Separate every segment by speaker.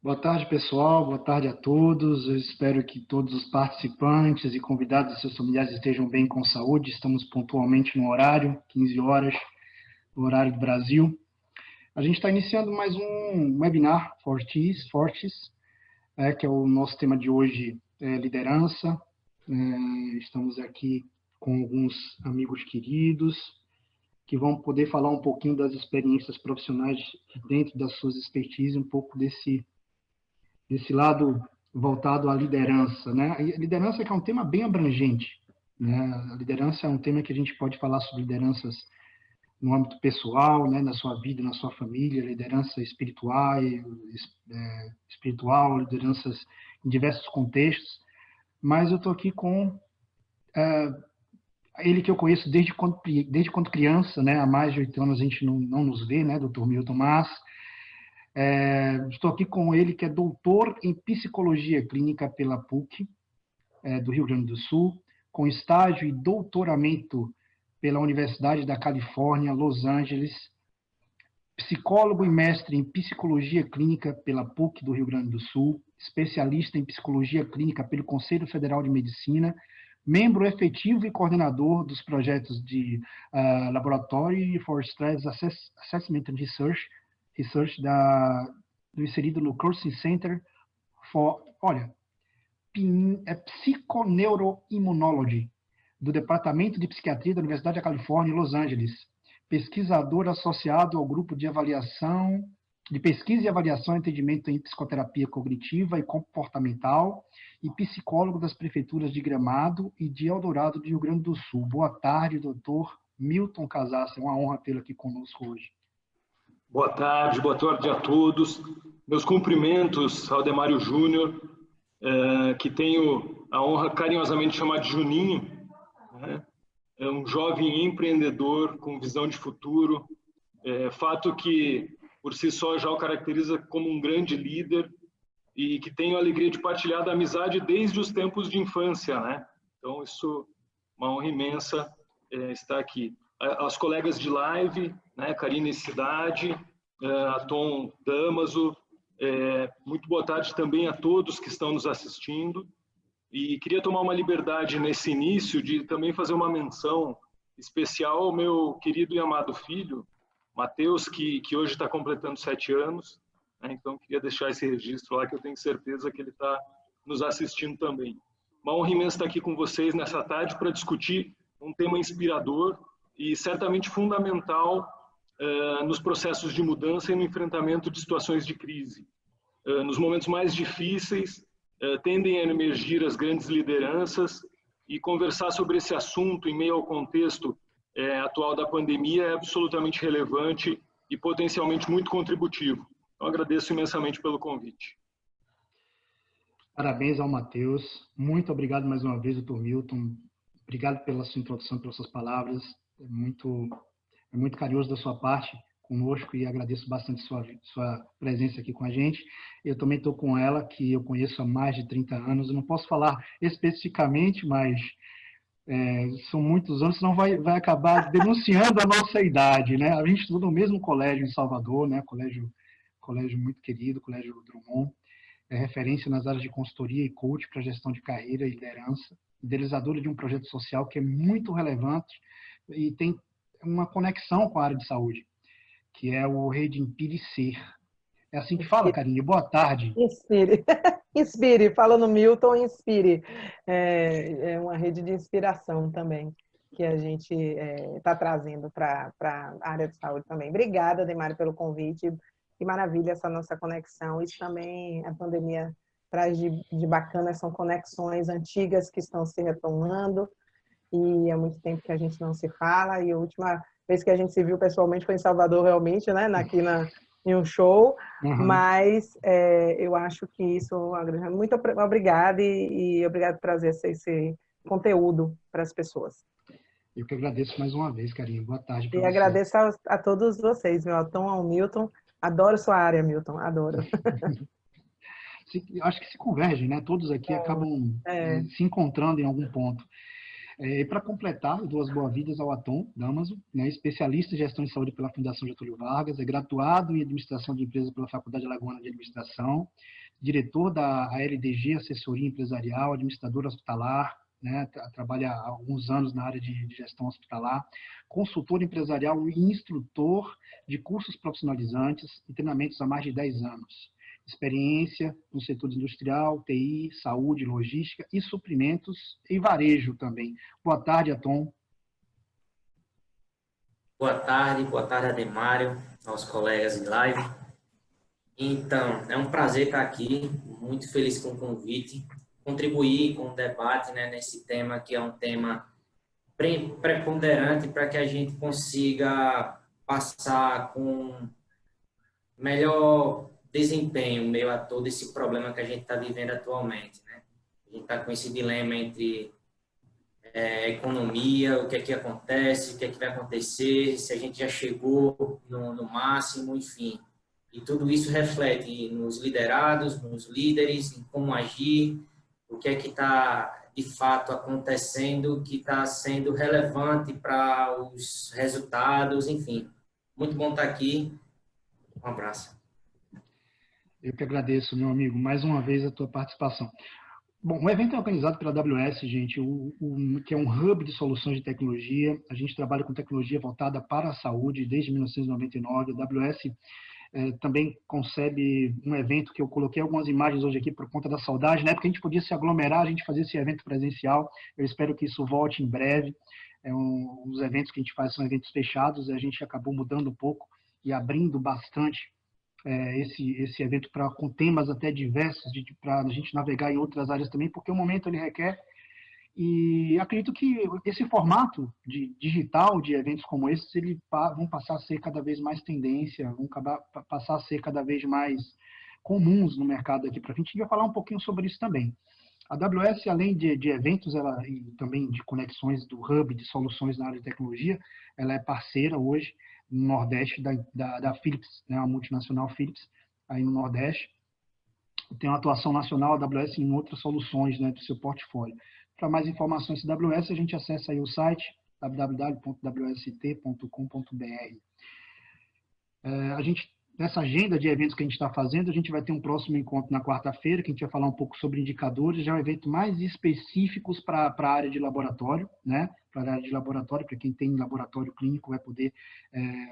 Speaker 1: Boa tarde, pessoal. Boa tarde a todos. Eu espero que todos os participantes e convidados e seus familiares estejam bem com saúde. Estamos pontualmente no horário, 15 horas, no horário do Brasil. A gente está iniciando mais um webinar Fortes, que é o nosso tema de hoje, liderança. Estamos aqui com alguns amigos queridos que vão poder falar um pouquinho das experiências profissionais dentro das suas expertises, um pouco desse lado voltado à liderança, né? A liderança que é um tema bem abrangente, né? A liderança é um tema que a gente pode falar sobre lideranças no âmbito pessoal, né? Na sua vida, na sua família, liderança espiritual, lideranças em diversos contextos. Mas eu estou aqui com ele que eu conheço desde quando criança, né? Há mais de 8 anos a gente não nos vê, né? Dr. Milton Mas. Estou aqui com ele, que é doutor em psicologia clínica pela PUC, do Rio Grande do Sul, com estágio e doutoramento pela Universidade da Califórnia, Los Angeles, psicólogo e mestre em psicologia clínica pela PUC do Rio Grande do Sul, especialista em psicologia clínica pelo Conselho Federal de Medicina, membro efetivo e coordenador dos projetos de Laboratory for Stress Assessment and Research inserido no Cursing Center for, Psychoneuroimmunology, do Departamento de Psiquiatria da Universidade da Califórnia, Los Angeles, pesquisador associado ao grupo de pesquisa e avaliação e atendimento em psicoterapia cognitiva e comportamental e psicólogo das prefeituras de Gramado e de Eldorado, do Rio Grande do Sul. Boa tarde, doutor Milton Casassa. É uma honra tê-lo aqui conosco hoje.
Speaker 2: Boa tarde a todos. Meus cumprimentos ao Demário Júnior, que tenho a honra carinhosamente de chamar de Juninho, né? É um jovem empreendedor com visão de futuro, fato que por si só já o caracteriza como um grande líder e que tenho a alegria de partilhar da amizade desde os tempos de infância, né? Então isso é uma honra imensa estar aqui. Aos colegas de live, né, Karine Cidade, a Tom Damaso, muito boa tarde também a todos que estão nos assistindo. E queria tomar uma liberdade nesse início de também fazer uma menção especial ao meu querido e amado filho, Matheus, que hoje está completando 7 anos. Né? Então, queria deixar esse registro lá, que eu tenho certeza que ele está nos assistindo também. Uma honra imensa estar aqui com vocês nessa tarde para discutir um tema inspirador e certamente fundamental nos processos de mudança e no enfrentamento de situações de crise. Nos momentos mais difíceis, tendem a emergir as grandes lideranças, e conversar sobre esse assunto em meio ao contexto atual da pandemia é absolutamente relevante e potencialmente muito contributivo. Então, agradeço imensamente pelo convite.
Speaker 1: Parabéns ao Matheus. Muito obrigado mais uma vez, doutor Milton. Obrigado pela sua introdução, pelas suas palavras. É muito carinhoso da sua parte conosco e agradeço bastante sua presença aqui com a gente. Eu também estou com ela, que eu conheço há mais de 30 anos. Eu não posso falar especificamente, mas são muitos anos, senão vai acabar denunciando a nossa idade, né? A gente estuda no mesmo colégio em Salvador, né? Colégio muito querido, Colégio Drummond. É referência nas áreas de consultoria e coach para gestão de carreira e liderança. Idealizadora de um projeto social que é muito relevante e tem uma conexão com a área de saúde, que é o Rede Inspire Ser. É assim que fala, Karine? Boa tarde.
Speaker 3: Inspire. Inspire. Fala no Milton, inspire. É uma rede de inspiração também, que a gente está trazendo para a área de saúde também. Obrigada, Demário, pelo convite. Que maravilha essa nossa conexão. Isso também a pandemia traz de bacana, são conexões antigas que estão se retomando, e há muito tempo que a gente não se fala, e a última vez que a gente se viu pessoalmente foi em Salvador, realmente, né? Em um show, mas eu acho que isso... Muito obrigada e obrigado por trazer esse conteúdo para as pessoas.
Speaker 1: Eu que agradeço mais uma vez, Karine. Boa tarde para
Speaker 3: você.
Speaker 1: E
Speaker 3: agradeço a todos vocês, meu Tom, ao Milton. Adoro sua área, Milton, adoro.
Speaker 1: Acho que se convergem, né? Todos aqui acabam se encontrando em algum ponto. E para completar, eu dou as boas-vindas ao Atom Damaso, né, especialista em gestão de saúde pela Fundação Getúlio Vargas, é graduado em administração de empresas pela Faculdade Alagoana de Administração, diretor da ALDG, Assessoria Empresarial, administrador hospitalar, né, trabalha há alguns anos na área de gestão hospitalar, consultor empresarial e instrutor de cursos profissionalizantes e treinamentos há mais de 10 anos. Experiência no setor industrial, TI, saúde, logística e suprimentos e varejo também. Boa tarde, Atom.
Speaker 4: Boa tarde, Ademário, aos colegas de live. Então, é um prazer estar aqui, muito feliz com o convite, contribuir com o debate, né, nesse tema que é um tema preponderante para que a gente consiga passar com melhor desempenho meio a todo esse problema que a gente está vivendo atualmente, né? A gente está com esse dilema entre economia, o que é que acontece, o que é que vai acontecer, se a gente já chegou no máximo, enfim. E tudo isso reflete nos liderados, nos líderes, em como agir, o que é que está de fato acontecendo, que está sendo relevante para os resultados, enfim. Muito bom estar aqui. Um abraço.
Speaker 1: Eu que agradeço, meu amigo, mais uma vez a tua participação. Bom, o evento é organizado pela AWS, gente, que é um hub de soluções de tecnologia. A gente trabalha com tecnologia voltada para a saúde desde 1999. A AWS também concebe um evento que eu coloquei algumas imagens hoje aqui por conta da saudade. Na época a gente podia se aglomerar, a gente fazia esse evento presencial. Eu espero que isso volte em breve. Os eventos que a gente faz são eventos fechados, a gente acabou mudando um pouco e abrindo bastante esse evento com temas até diversos, para a gente navegar em outras áreas também, porque o momento ele requer. E acredito que esse formato digital de eventos como esses, vão passar a ser cada vez mais tendência, vão passar a ser cada vez mais comuns no mercado aqui para frente. A gente vai falar um pouquinho sobre isso também. A AWS, além de eventos e também de conexões do hub de soluções na área de tecnologia, ela é parceira hoje no Nordeste da Philips, né, a multinacional Philips, aí no Nordeste. Tem uma atuação nacional da AWS em outras soluções, né, do seu portfólio. Para mais informações sobre a AWS, a gente acessa aí o site www.wst.com.br. Nessa agenda de eventos que a gente está fazendo, a gente vai ter um próximo encontro na quarta-feira, que a gente vai falar um pouco sobre indicadores, já é um evento mais específicos para a área de laboratório, né? Para a área de laboratório, para quem tem laboratório clínico, vai poder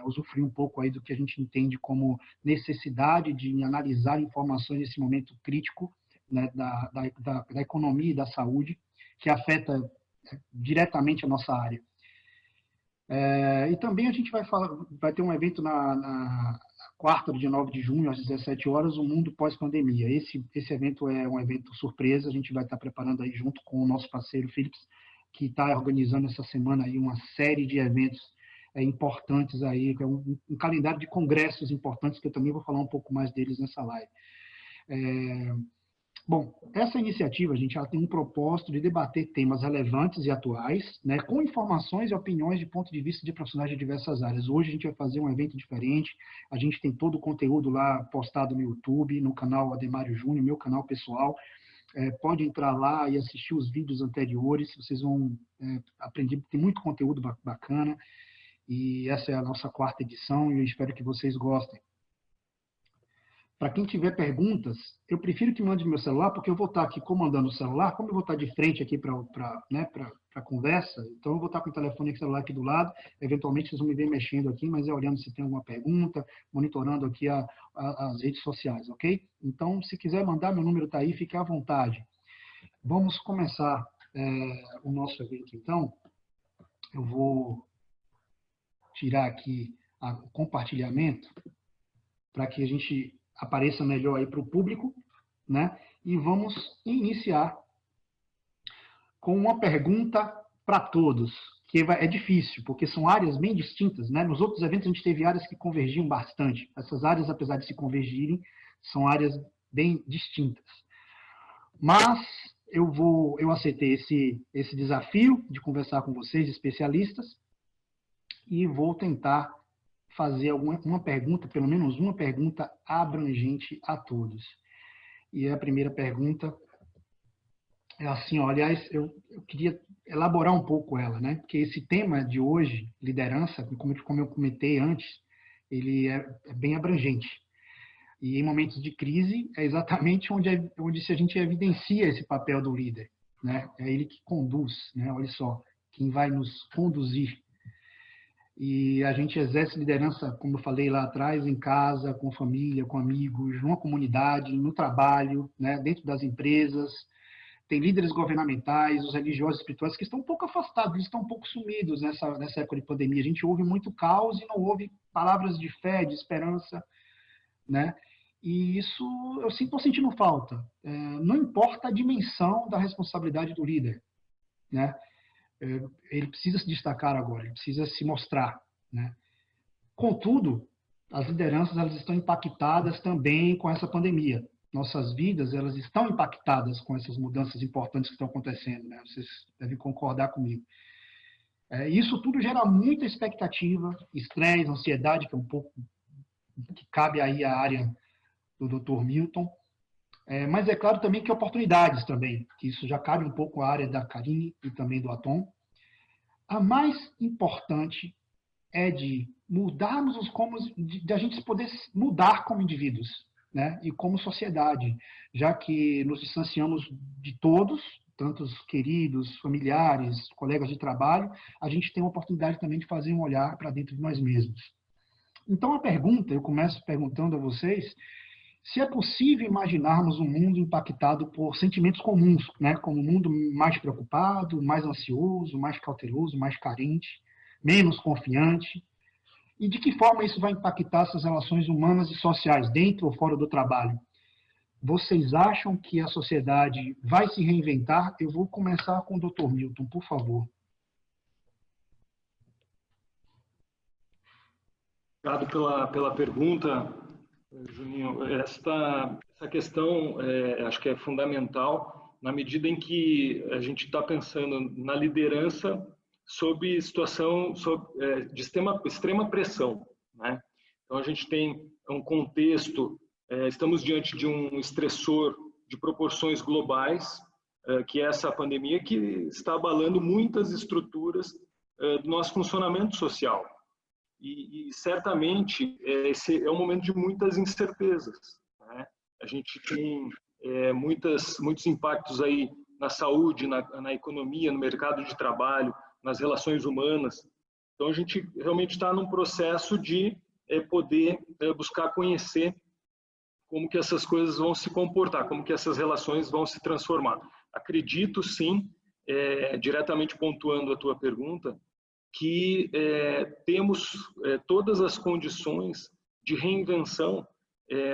Speaker 1: usufruir um pouco aí do que a gente entende como necessidade de analisar informações nesse momento crítico, né, da economia e da saúde, que afeta diretamente a nossa área. E também a gente vai ter um evento na quarta, dia 9 de junho, às 17 horas, o Mundo Pós-Pandemia. Esse evento é um evento surpresa, a gente vai estar preparando aí junto com o nosso parceiro Philips, que está organizando essa semana aí uma série de eventos importantes aí, um calendário de congressos importantes, que eu também vou falar um pouco mais deles nessa live. Bom, essa iniciativa, gente, ela tem um propósito de debater temas relevantes e atuais, né, com informações e opiniões de ponto de vista de profissionais de diversas áreas. Hoje a gente vai fazer um evento diferente, a gente tem todo o conteúdo lá postado no YouTube, no canal Ademário Júnior, meu canal pessoal. Pode entrar lá e assistir os vídeos anteriores, vocês vão aprender, tem muito conteúdo bacana, e essa é a nossa quarta edição, e eu espero que vocês gostem. Para quem tiver perguntas, eu prefiro que mande meu celular, porque eu vou estar aqui comandando o celular, como eu vou estar de frente aqui para a conversa, então eu vou estar com o telefone e o celular aqui do lado, eventualmente vocês vão me ver mexendo aqui, mas olhando se tem alguma pergunta, monitorando aqui as redes sociais, ok? Então, se quiser mandar, meu número está aí, fique à vontade. Vamos começar o nosso evento, então. Eu vou tirar aqui o compartilhamento, para que a gente apareça melhor aí para o público, né? E vamos iniciar com uma pergunta para todos, que é difícil, porque são áreas bem distintas, né? Nos outros eventos a gente teve áreas que convergiam bastante. Essas áreas, apesar de se convergirem, são áreas bem distintas. Mas eu aceitei esse desafio de conversar com vocês, especialistas, e vou tentar fazer uma pergunta, pelo menos uma pergunta abrangente a todos. E a primeira pergunta É assim, ó, aliás, eu queria elaborar um pouco ela, né? Porque esse tema de hoje, liderança, como eu comentei antes, ele é bem abrangente. E em momentos de crise é exatamente onde a gente evidencia esse papel do líder, né? É ele que conduz, né? Olha só, quem vai nos conduzir. E a gente exerce liderança, como eu falei lá atrás, em casa, com família, com amigos, numa comunidade, no trabalho, né? Dentro das empresas. Tem líderes governamentais, os religiosos espirituais que estão um pouco afastados, eles estão um pouco sumidos nessa época de pandemia. A gente ouve muito caos e não ouve palavras de fé, de esperança, né? E isso eu estou sentindo falta. Não importa a dimensão da responsabilidade do líder, né? Ele precisa se destacar agora, ele precisa se mostrar, né? Contudo, as lideranças elas estão impactadas também com essa pandemia. Nossas vidas elas estão impactadas com essas mudanças importantes que estão acontecendo, né? Vocês devem concordar comigo. Isso tudo gera muita expectativa, estresse, ansiedade, que é um pouco que cabe aí à área do Dr. Milton. Mas é claro também que oportunidades também, que isso já cabe um pouco à área da Karine e também do Atom. A mais importante é de mudarmos de a gente poder mudar como indivíduos, né? E como sociedade, já que nos distanciamos de todos, tantos queridos, familiares, colegas de trabalho, a gente tem a oportunidade também de fazer um olhar para dentro de nós mesmos. Então a pergunta, eu começo perguntando a vocês, se é possível imaginarmos um mundo impactado por sentimentos comuns, né? Como um mundo mais preocupado, mais ansioso, mais cauteloso, mais carente, menos confiante, e de que forma isso vai impactar essas relações humanas e sociais, dentro ou fora do trabalho? Vocês acham que a sociedade vai se reinventar? Eu vou começar com o Dr. Milton, por favor.
Speaker 2: Obrigado pela pergunta, Juninho. Essa questão acho que é fundamental na medida em que a gente está pensando na liderança sob situação de extrema pressão, né? Então a gente tem um contexto, estamos diante de um estressor de proporções globais, que é essa pandemia que está abalando muitas estruturas do nosso funcionamento social. E certamente esse é um momento de muitas incertezas, né? A gente tem muitos impactos aí na saúde, na economia, no mercado de trabalho, nas relações humanas. Então a gente realmente está num processo de poder buscar conhecer como que essas coisas vão se comportar, como que essas relações vão se transformar. Acredito sim, diretamente pontuando a tua pergunta, que temos todas as condições de reinvenção,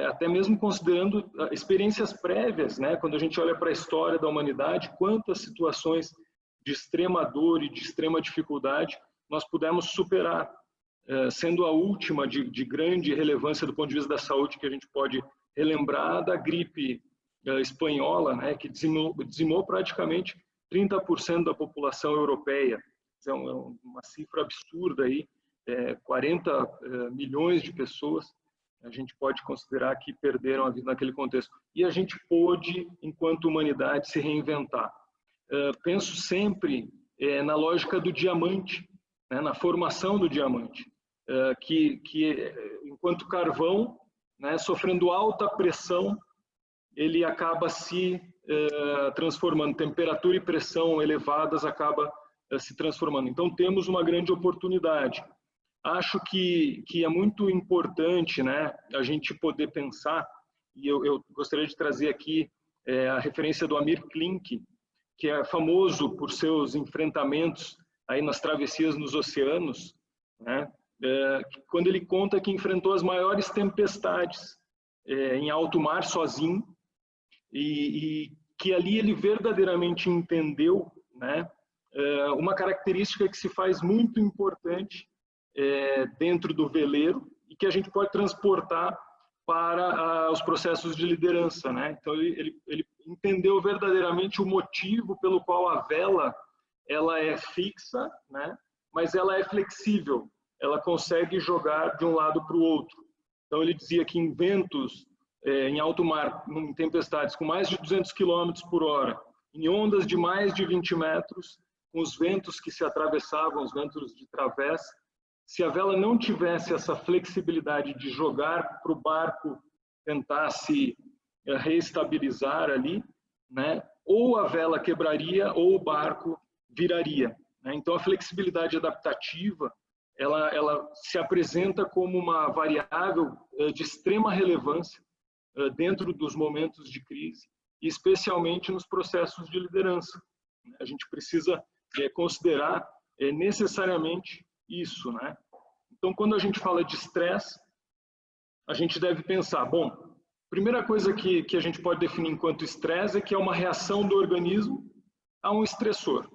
Speaker 2: até mesmo considerando experiências prévias, né? Quando a gente olha para a história da humanidade, quantas situações de extrema dor e de extrema dificuldade nós pudemos superar, sendo a última de grande relevância do ponto de vista da saúde que a gente pode relembrar da gripe espanhola, né? Que dizimou praticamente 30% da população europeia. É uma cifra absurda aí, 40 milhões de pessoas a gente pode considerar que perderam a vida naquele contexto. E a gente pôde, enquanto humanidade, se reinventar. Penso sempre na lógica do diamante, né, na formação do diamante, que enquanto carvão, né, sofrendo alta pressão, ele acaba se transformando, temperatura e pressão elevadas acaba se transformando. Então temos uma grande oportunidade. Acho que é muito importante, né, a gente poder pensar, e eu gostaria de trazer aqui a referência do Amir Klink, que é famoso por seus enfrentamentos aí nas travessias nos oceanos, né, quando ele conta que enfrentou as maiores tempestades em alto mar sozinho, e que ali ele verdadeiramente entendeu, né, uma característica que se faz muito importante dentro do veleiro e que a gente pode transportar para os processos de liderança, né? Então ele entendeu verdadeiramente o motivo pelo qual a vela ela é fixa, né? Mas ela é flexível, ela consegue jogar de um lado para o outro. Então ele dizia que em ventos em alto mar, em tempestades com mais de 200 km por hora, em ondas de mais de 20 metros, com os ventos que se atravessavam, os ventos de travessa. Se a vela não tivesse essa flexibilidade de jogar para o barco tentar se reestabilizar ali, né? Ou a vela quebraria ou o barco viraria, né? Então a flexibilidade adaptativa ela se apresenta como uma variável de extrema relevância dentro dos momentos de crise, e especialmente nos processos de liderança. A gente precisa considerar necessariamente isso, né? Então, quando a gente fala de estresse, a gente deve pensar, bom, primeira coisa que a gente pode definir enquanto estresse é que é uma reação do organismo a um estressor.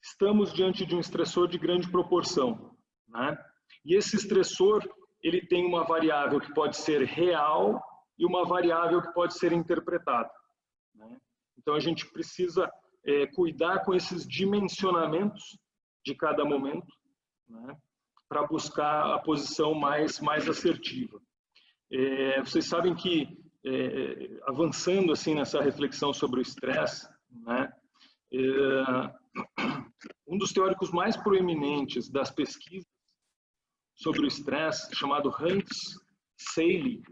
Speaker 2: Estamos diante de um estressor de grande proporção, né? E esse estressor, ele tem uma variável que pode ser real e uma variável que pode ser interpretada, né? Então, a gente precisa cuidar com esses dimensionamentos de cada momento, né, para buscar a posição mais assertiva. Vocês sabem que, avançando assim nessa reflexão sobre o estresse, né, um dos teóricos mais proeminentes das pesquisas sobre o estresse, chamado Hans Selye,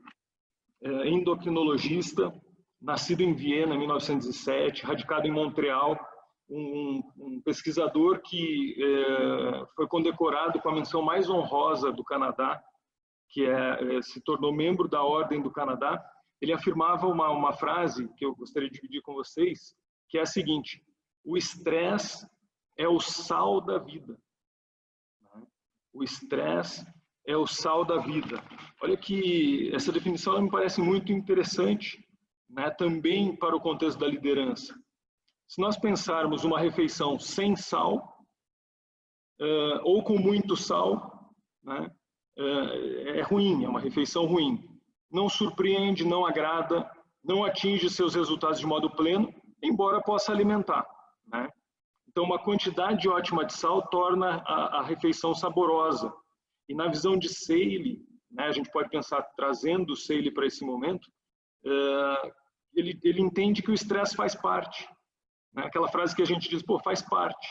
Speaker 2: endocrinologista, nascido em Viena em 1907, radicado em Montreal, um pesquisador que foi condecorado com a menção mais honrosa do Canadá, que se tornou membro da Ordem do Canadá. Ele afirmava uma frase que eu gostaria de dividir com vocês, que é a seguinte: o estresse é o sal da vida. O estresse é o sal da vida. Olha que essa definição me parece muito interessante, né, também para o contexto da liderança. Se nós pensarmos uma refeição sem sal, ou com muito sal, né, é ruim, é uma refeição ruim. Não surpreende, não agrada, não atinge seus resultados de modo pleno, embora possa alimentar, né? Então, uma quantidade ótima de sal torna a refeição saborosa. E na visão de Selye, né, a gente pode pensar, trazendo Selye para esse momento, ele entende que o estresse faz parte, né? Aquela frase que a gente diz, pô, faz parte,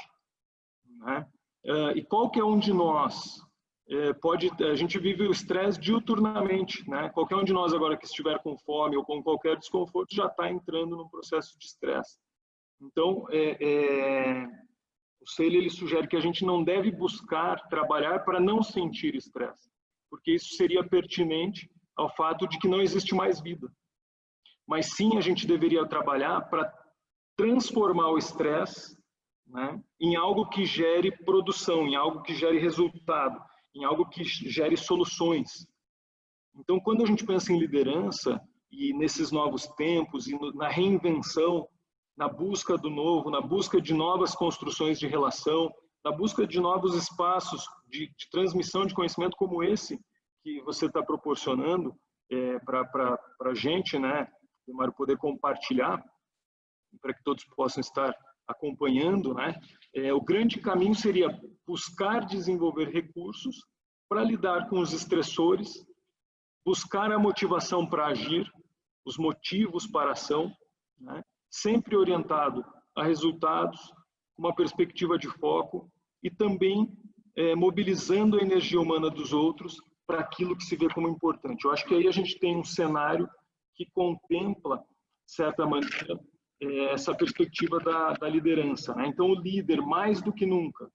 Speaker 2: né? E qualquer um de nós a gente vive o estresse diuturnamente, né? Qualquer um de nós agora que estiver com fome ou com qualquer desconforto já está entrando num processo de estresse. Então, o Selye, ele sugere que a gente não deve buscar trabalhar para não sentir estresse, porque isso seria pertinente ao fato de que não existe mais vida. Mas sim, a gente deveria trabalhar para transformar o estresse, né, em algo que gere produção, em algo que gere resultado, em algo que gere soluções. Então, quando a gente pensa em liderança, e nesses novos tempos, e na reinvenção, na busca do novo, na busca de novas construções de relação, na busca de novos espaços de transmissão de conhecimento como esse que você está proporcionando para a gente, né, Mário, poder compartilhar, para que todos possam estar acompanhando, né? O grande caminho seria buscar desenvolver recursos para lidar com os estressores, buscar a motivação para agir, os motivos para a ação, né? Sempre orientado a resultados, uma perspectiva de foco e também mobilizando a energia humana dos outros para aquilo que se vê como importante. Eu acho que aí a gente tem um cenário que contempla, de certa maneira, essa perspectiva da liderança, né? Então, o líder, mais do que nunca,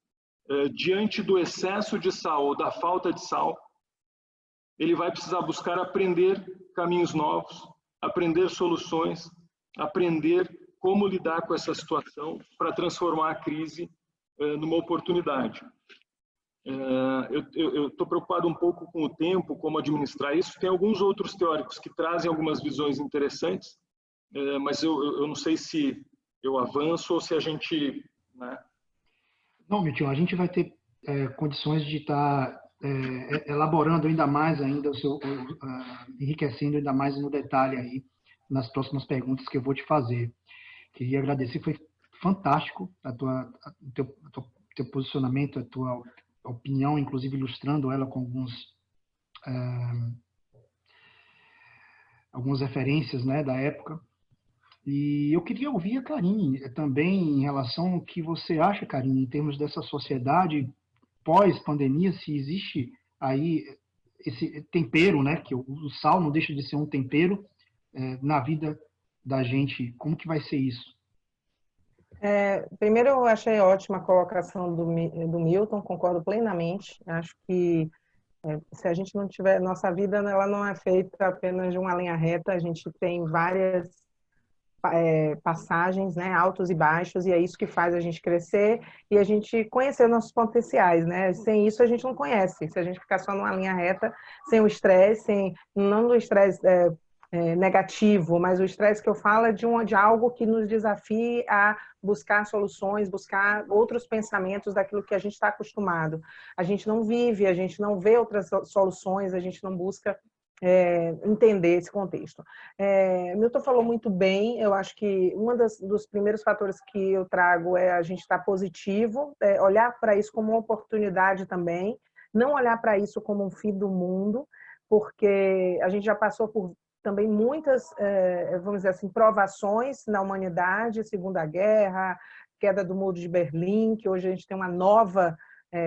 Speaker 2: diante do excesso de sal ou da falta de sal, ele vai precisar buscar aprender caminhos novos, aprender soluções, aprender como lidar com essa situação para transformar a crise numa oportunidade. Eu estou preocupado um pouco com o tempo, como administrar isso. Tem alguns outros teóricos que trazem algumas visões interessantes, mas eu não sei se eu avanço ou se a gente... Né?
Speaker 1: Não, Milton, a gente vai ter condições de estar elaborando ainda mais, enriquecendo ainda mais no detalhe aí, nas próximas perguntas que eu vou te fazer. Queria agradecer, foi fantástico o teu posicionamento, a tua opinião, inclusive ilustrando ela com algumas referências, né, da época. E eu queria ouvir a Karine também em relação ao que você acha, Karine, em termos dessa sociedade pós-pandemia, se existe aí esse tempero, né, que o sal não deixa de ser um tempero na vida da gente. Como que vai ser isso?
Speaker 3: Primeiro, eu achei ótima a colocação do Milton, concordo plenamente. Acho que se a gente não tiver, nossa vida ela não é feita apenas de uma linha reta, a gente tem várias passagens, né, altos e baixos, e é isso que faz a gente crescer e a gente conhecer nossos potenciais, né? Sem isso a gente não conhece. Se a gente ficar só numa linha reta, sem o estresse, não do estresse negativo, mas o estresse que eu falo é de algo que nos desafie a buscar soluções, buscar outros pensamentos daquilo que a gente está acostumado. A gente não vive, a gente não vê outras soluções, a gente não busca entender esse contexto. Milton falou muito bem, eu acho que dos primeiros fatores que eu trago é a gente estar positivo, olhar para isso como uma oportunidade também, não olhar para isso como um fim do mundo, porque a gente já passou por também muitas, vamos dizer assim, provações na humanidade, Segunda Guerra, queda do Muro de Berlim, que hoje a gente tem uma nova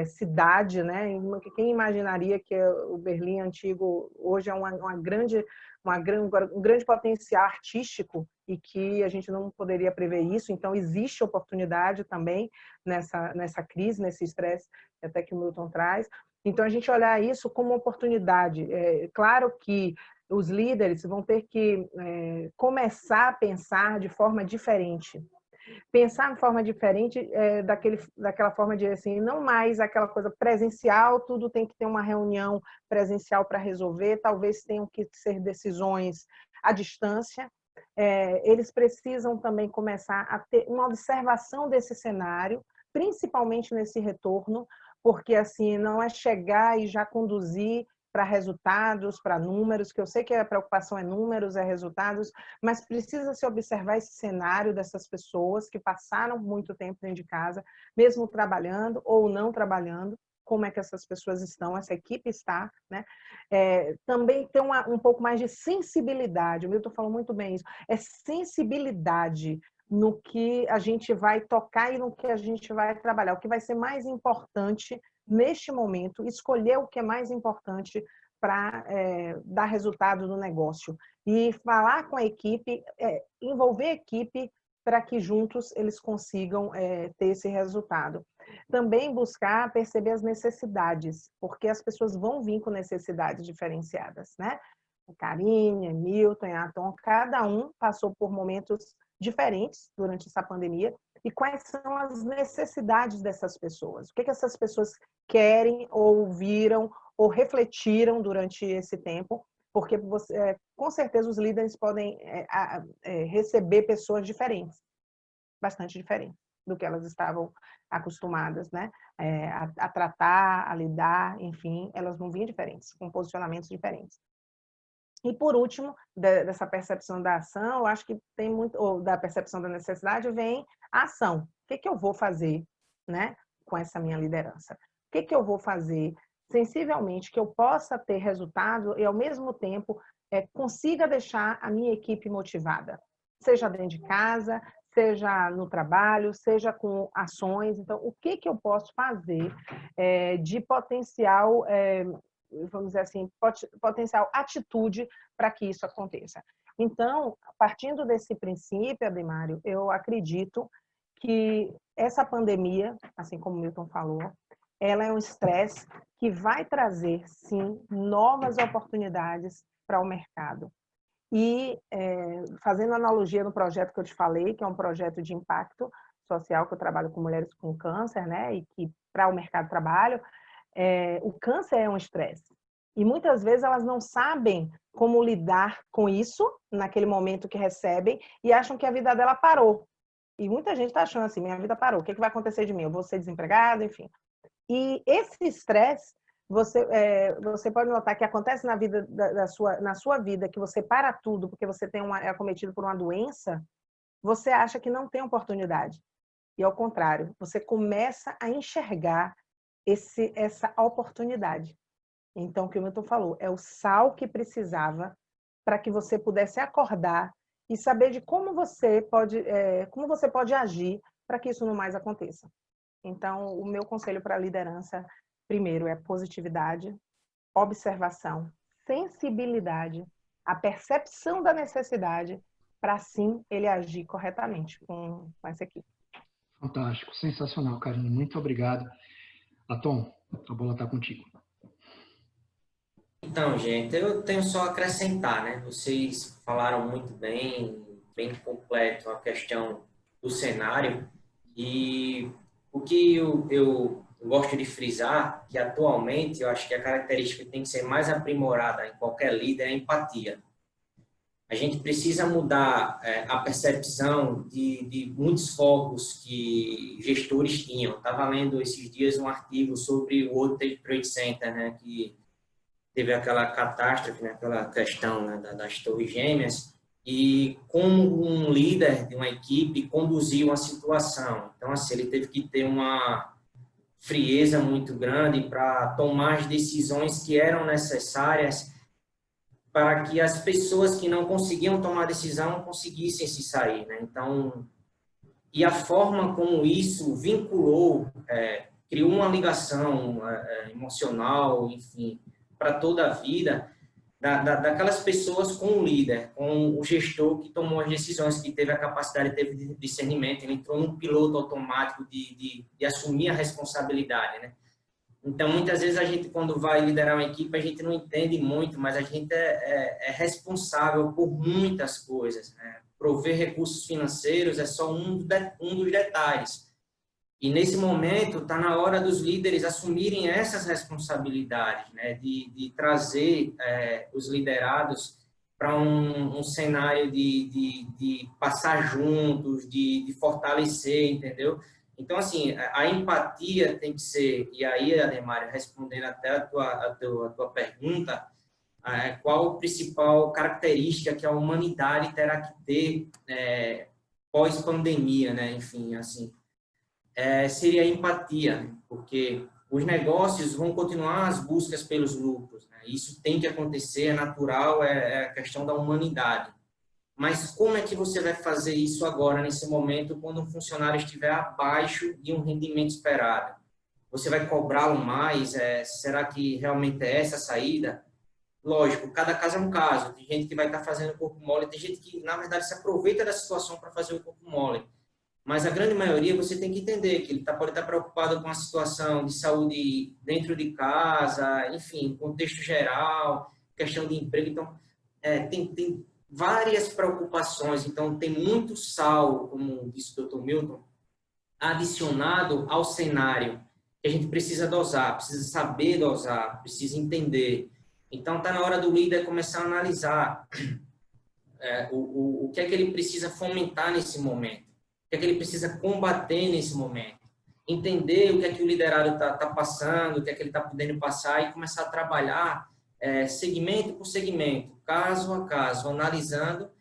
Speaker 3: cidade, né? Quem imaginaria que o Berlim antigo hoje é um grande potencial artístico e que a gente não poderia prever isso. Então existe oportunidade também nessa crise, nesse estresse até que o Milton traz. Então a gente olhar isso como oportunidade. Claro que os líderes vão ter que começar a pensar de forma diferente. Pensar de forma diferente daquela forma de assim, não mais aquela coisa presencial, tudo tem que ter uma reunião presencial para resolver, talvez tenham que ser decisões à distância. Eles precisam também começar a ter uma observação desse cenário, principalmente nesse retorno, porque assim não é chegar e já conduzir para resultados, para números, que eu sei que a preocupação é números, é resultados, mas precisa se observar esse cenário dessas pessoas que passaram muito tempo dentro de casa, mesmo trabalhando ou não trabalhando, como é que essas pessoas estão, essa equipe está, né? Também ter um pouco mais de sensibilidade, o Milton falou muito bem isso, é sensibilidade no que a gente vai tocar e no que a gente vai trabalhar, o que vai ser mais importante neste momento, escolher o que é mais importante para dar resultado no negócio. E falar com a equipe, envolver a equipe para que juntos eles consigam ter esse resultado. Também buscar perceber as necessidades, porque as pessoas vão vir com necessidades diferenciadas, né? A Karine, Milton, Atom, cada um passou por momentos diferentes durante essa pandemia. E quais são as necessidades dessas pessoas? O que essas pessoas querem, ou ouviram, ou refletiram durante esse tempo? Porque com certeza os líderes podem receber pessoas diferentes, bastante diferentes do que elas estavam acostumadas, né? A tratar, a lidar, enfim, elas vão vir diferentes, com posicionamentos diferentes. E, por último, dessa percepção da ação, eu acho que tem muito, ou da percepção da necessidade, vem a ação. O que eu vou fazer, né, com essa minha liderança? O que eu vou fazer sensivelmente que eu possa ter resultado e, ao mesmo tempo, consiga deixar a minha equipe motivada? Seja dentro de casa, seja no trabalho, seja com ações. Então, o que eu posso fazer de potencial vamos dizer assim, potencial atitude para que isso aconteça. Então, partindo desse princípio, Ademário, eu acredito que essa pandemia, assim como o Milton falou, ela é um estresse que vai trazer, sim, novas oportunidades para o mercado. E, fazendo analogia no projeto que eu te falei, que é um projeto de impacto social, que eu trabalho com mulheres com câncer, né, e que para o mercado de trabalho, o câncer é um estresse. E muitas vezes elas não sabem como lidar com isso, naquele momento que recebem, e acham que a vida dela parou. E muita gente está achando assim, minha vida parou, o que vai acontecer de mim? Eu vou ser desempregado, enfim. E esse estresse, você pode notar que acontece na sua vida, que você para tudo, porque você é acometido por uma doença, você acha que não tem oportunidade. E ao contrário, você começa a enxergar essa oportunidade. Então, o que o Milton falou, é o sal que precisava para que você pudesse acordar e saber de como você pode agir para que isso não mais aconteça. Então, o meu conselho para a liderança, primeiro, é positividade, observação, sensibilidade, a percepção da necessidade, para assim ele agir corretamente com essa equipe.
Speaker 1: Fantástico, sensacional, Karine. Muito obrigado. Atom, a bola está contigo.
Speaker 4: Então, gente, eu tenho só a acrescentar, né? Vocês falaram muito bem, bem completo a questão do cenário, e o que eu gosto de frisar, que atualmente eu acho que a característica que tem que ser mais aprimorada em qualquer líder é a empatia. A gente precisa mudar a percepção de muitos focos que gestores tinham. Estava lendo esses dias um artigo sobre o World Trade Center, né, que teve aquela catástrofe, né, aquela questão, né, das Torres Gêmeas, e como um líder de uma equipe conduziu a situação. Então, assim, ele teve que ter uma frieza muito grande para tomar as decisões que eram necessárias para que as pessoas que não conseguiam tomar decisão conseguissem se sair, né? Então, e a forma como isso vinculou, criou uma ligação emocional, enfim, para toda a vida daquelas pessoas com o líder, com o gestor que tomou as decisões, que teve a capacidade, teve discernimento, ele entrou num piloto automático de assumir a responsabilidade, né? Então, muitas vezes a gente, quando vai liderar uma equipe, a gente não entende muito, mas a gente é responsável por muitas coisas, né? Prover recursos financeiros é só um dos detalhes. E, nesse momento, está na hora dos líderes assumirem essas responsabilidades, né? De trazer os liderados para um cenário de passar juntos, de fortalecer, entendeu? Então, assim, a empatia tem que ser, e aí, Ademário, respondendo até a tua pergunta, qual a principal característica que a humanidade terá que ter pós-pandemia, né? Enfim, assim, seria a empatia, né? Porque os negócios vão continuar as buscas pelos lucros, né? Isso tem que acontecer, é natural, é a questão da humanidade. Mas como é que você vai fazer isso agora, nesse momento, quando um funcionário estiver abaixo de um rendimento esperado? Você vai cobrá-lo mais? Será que realmente é essa a saída? Lógico, cada caso é um caso. Tem gente que vai estar fazendo corpo mole, tem gente que, na verdade, se aproveita da situação para fazer o corpo mole. Mas a grande maioria, você tem que entender que ele pode estar preocupado com a situação de saúde dentro de casa, enfim, contexto geral, questão de emprego. Então, tem várias preocupações, então tem muito sal, como disse o Dr. Milton, adicionado ao cenário, que a gente precisa dosar, precisa saber dosar, precisa entender. Então está na hora do líder começar a analisar o que é que ele precisa fomentar nesse momento, o que é que ele precisa combater nesse momento, entender o que é que o liderado está passando, o que é que ele está podendo passar e começar a trabalhar segmento por segmento, caso a caso, analisando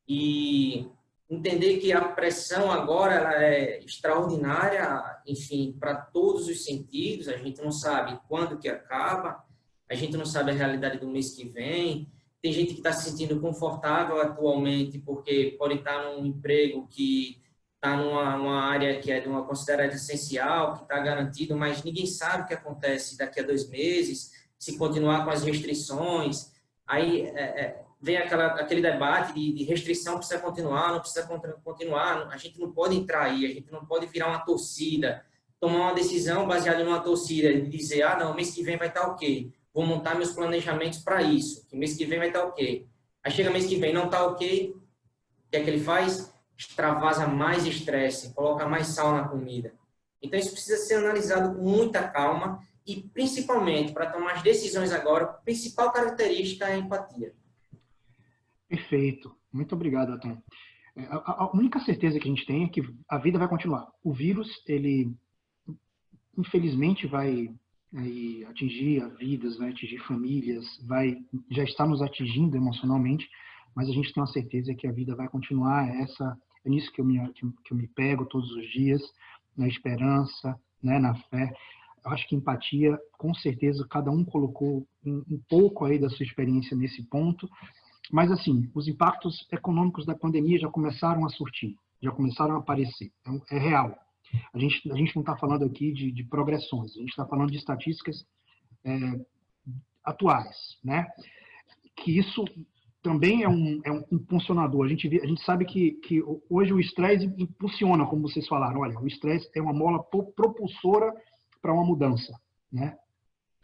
Speaker 4: e entender que a pressão agora ela é extraordinária, enfim, para todos os sentidos. A gente não sabe quando que acaba, a gente não sabe a realidade do mês que vem. Tem gente que está se sentindo confortável atualmente porque pode estar num emprego que está numa área que é de uma considerada essencial, que está garantido, mas ninguém sabe o que acontece daqui a 2 meses, se continuar com as restrições. Aí vem aquele debate de restrição, precisa continuar, não precisa continuar. A gente não pode entrar aí, a gente não pode virar uma torcida, tomar uma decisão baseada numa torcida, de dizer, não, mês que vem vai estar ok, vou montar meus planejamentos para isso, que mês que vem vai estar ok. Aí chega mês que vem, não está ok, o que é que ele faz? Extravasa mais estresse, coloca mais sal na comida. Então, isso precisa ser analisado com muita calma e, principalmente, para tomar as decisões agora, a principal característica é a empatia.
Speaker 1: Perfeito. Muito obrigado, Atom. A única certeza que a gente tem é que a vida vai continuar. O vírus, ele, infelizmente, vai atingir vidas, vai atingir famílias, já está nos atingindo emocionalmente, mas a gente tem uma certeza que a vida vai continuar. É nisso que eu me pego todos os dias, na esperança, né, na fé. Eu acho que empatia, com certeza, cada um colocou um pouco aí da sua experiência nesse ponto, Mas, assim, os impactos econômicos da pandemia já começaram a surtir, já começaram a aparecer. Então, é real. A gente não está falando aqui de progressões, a gente está falando de estatísticas atuais, né? Que isso também é um impulsionador. A gente sabe que hoje o estresse impulsiona, como vocês falaram. Olha, o estresse é uma mola propulsora para uma mudança, né?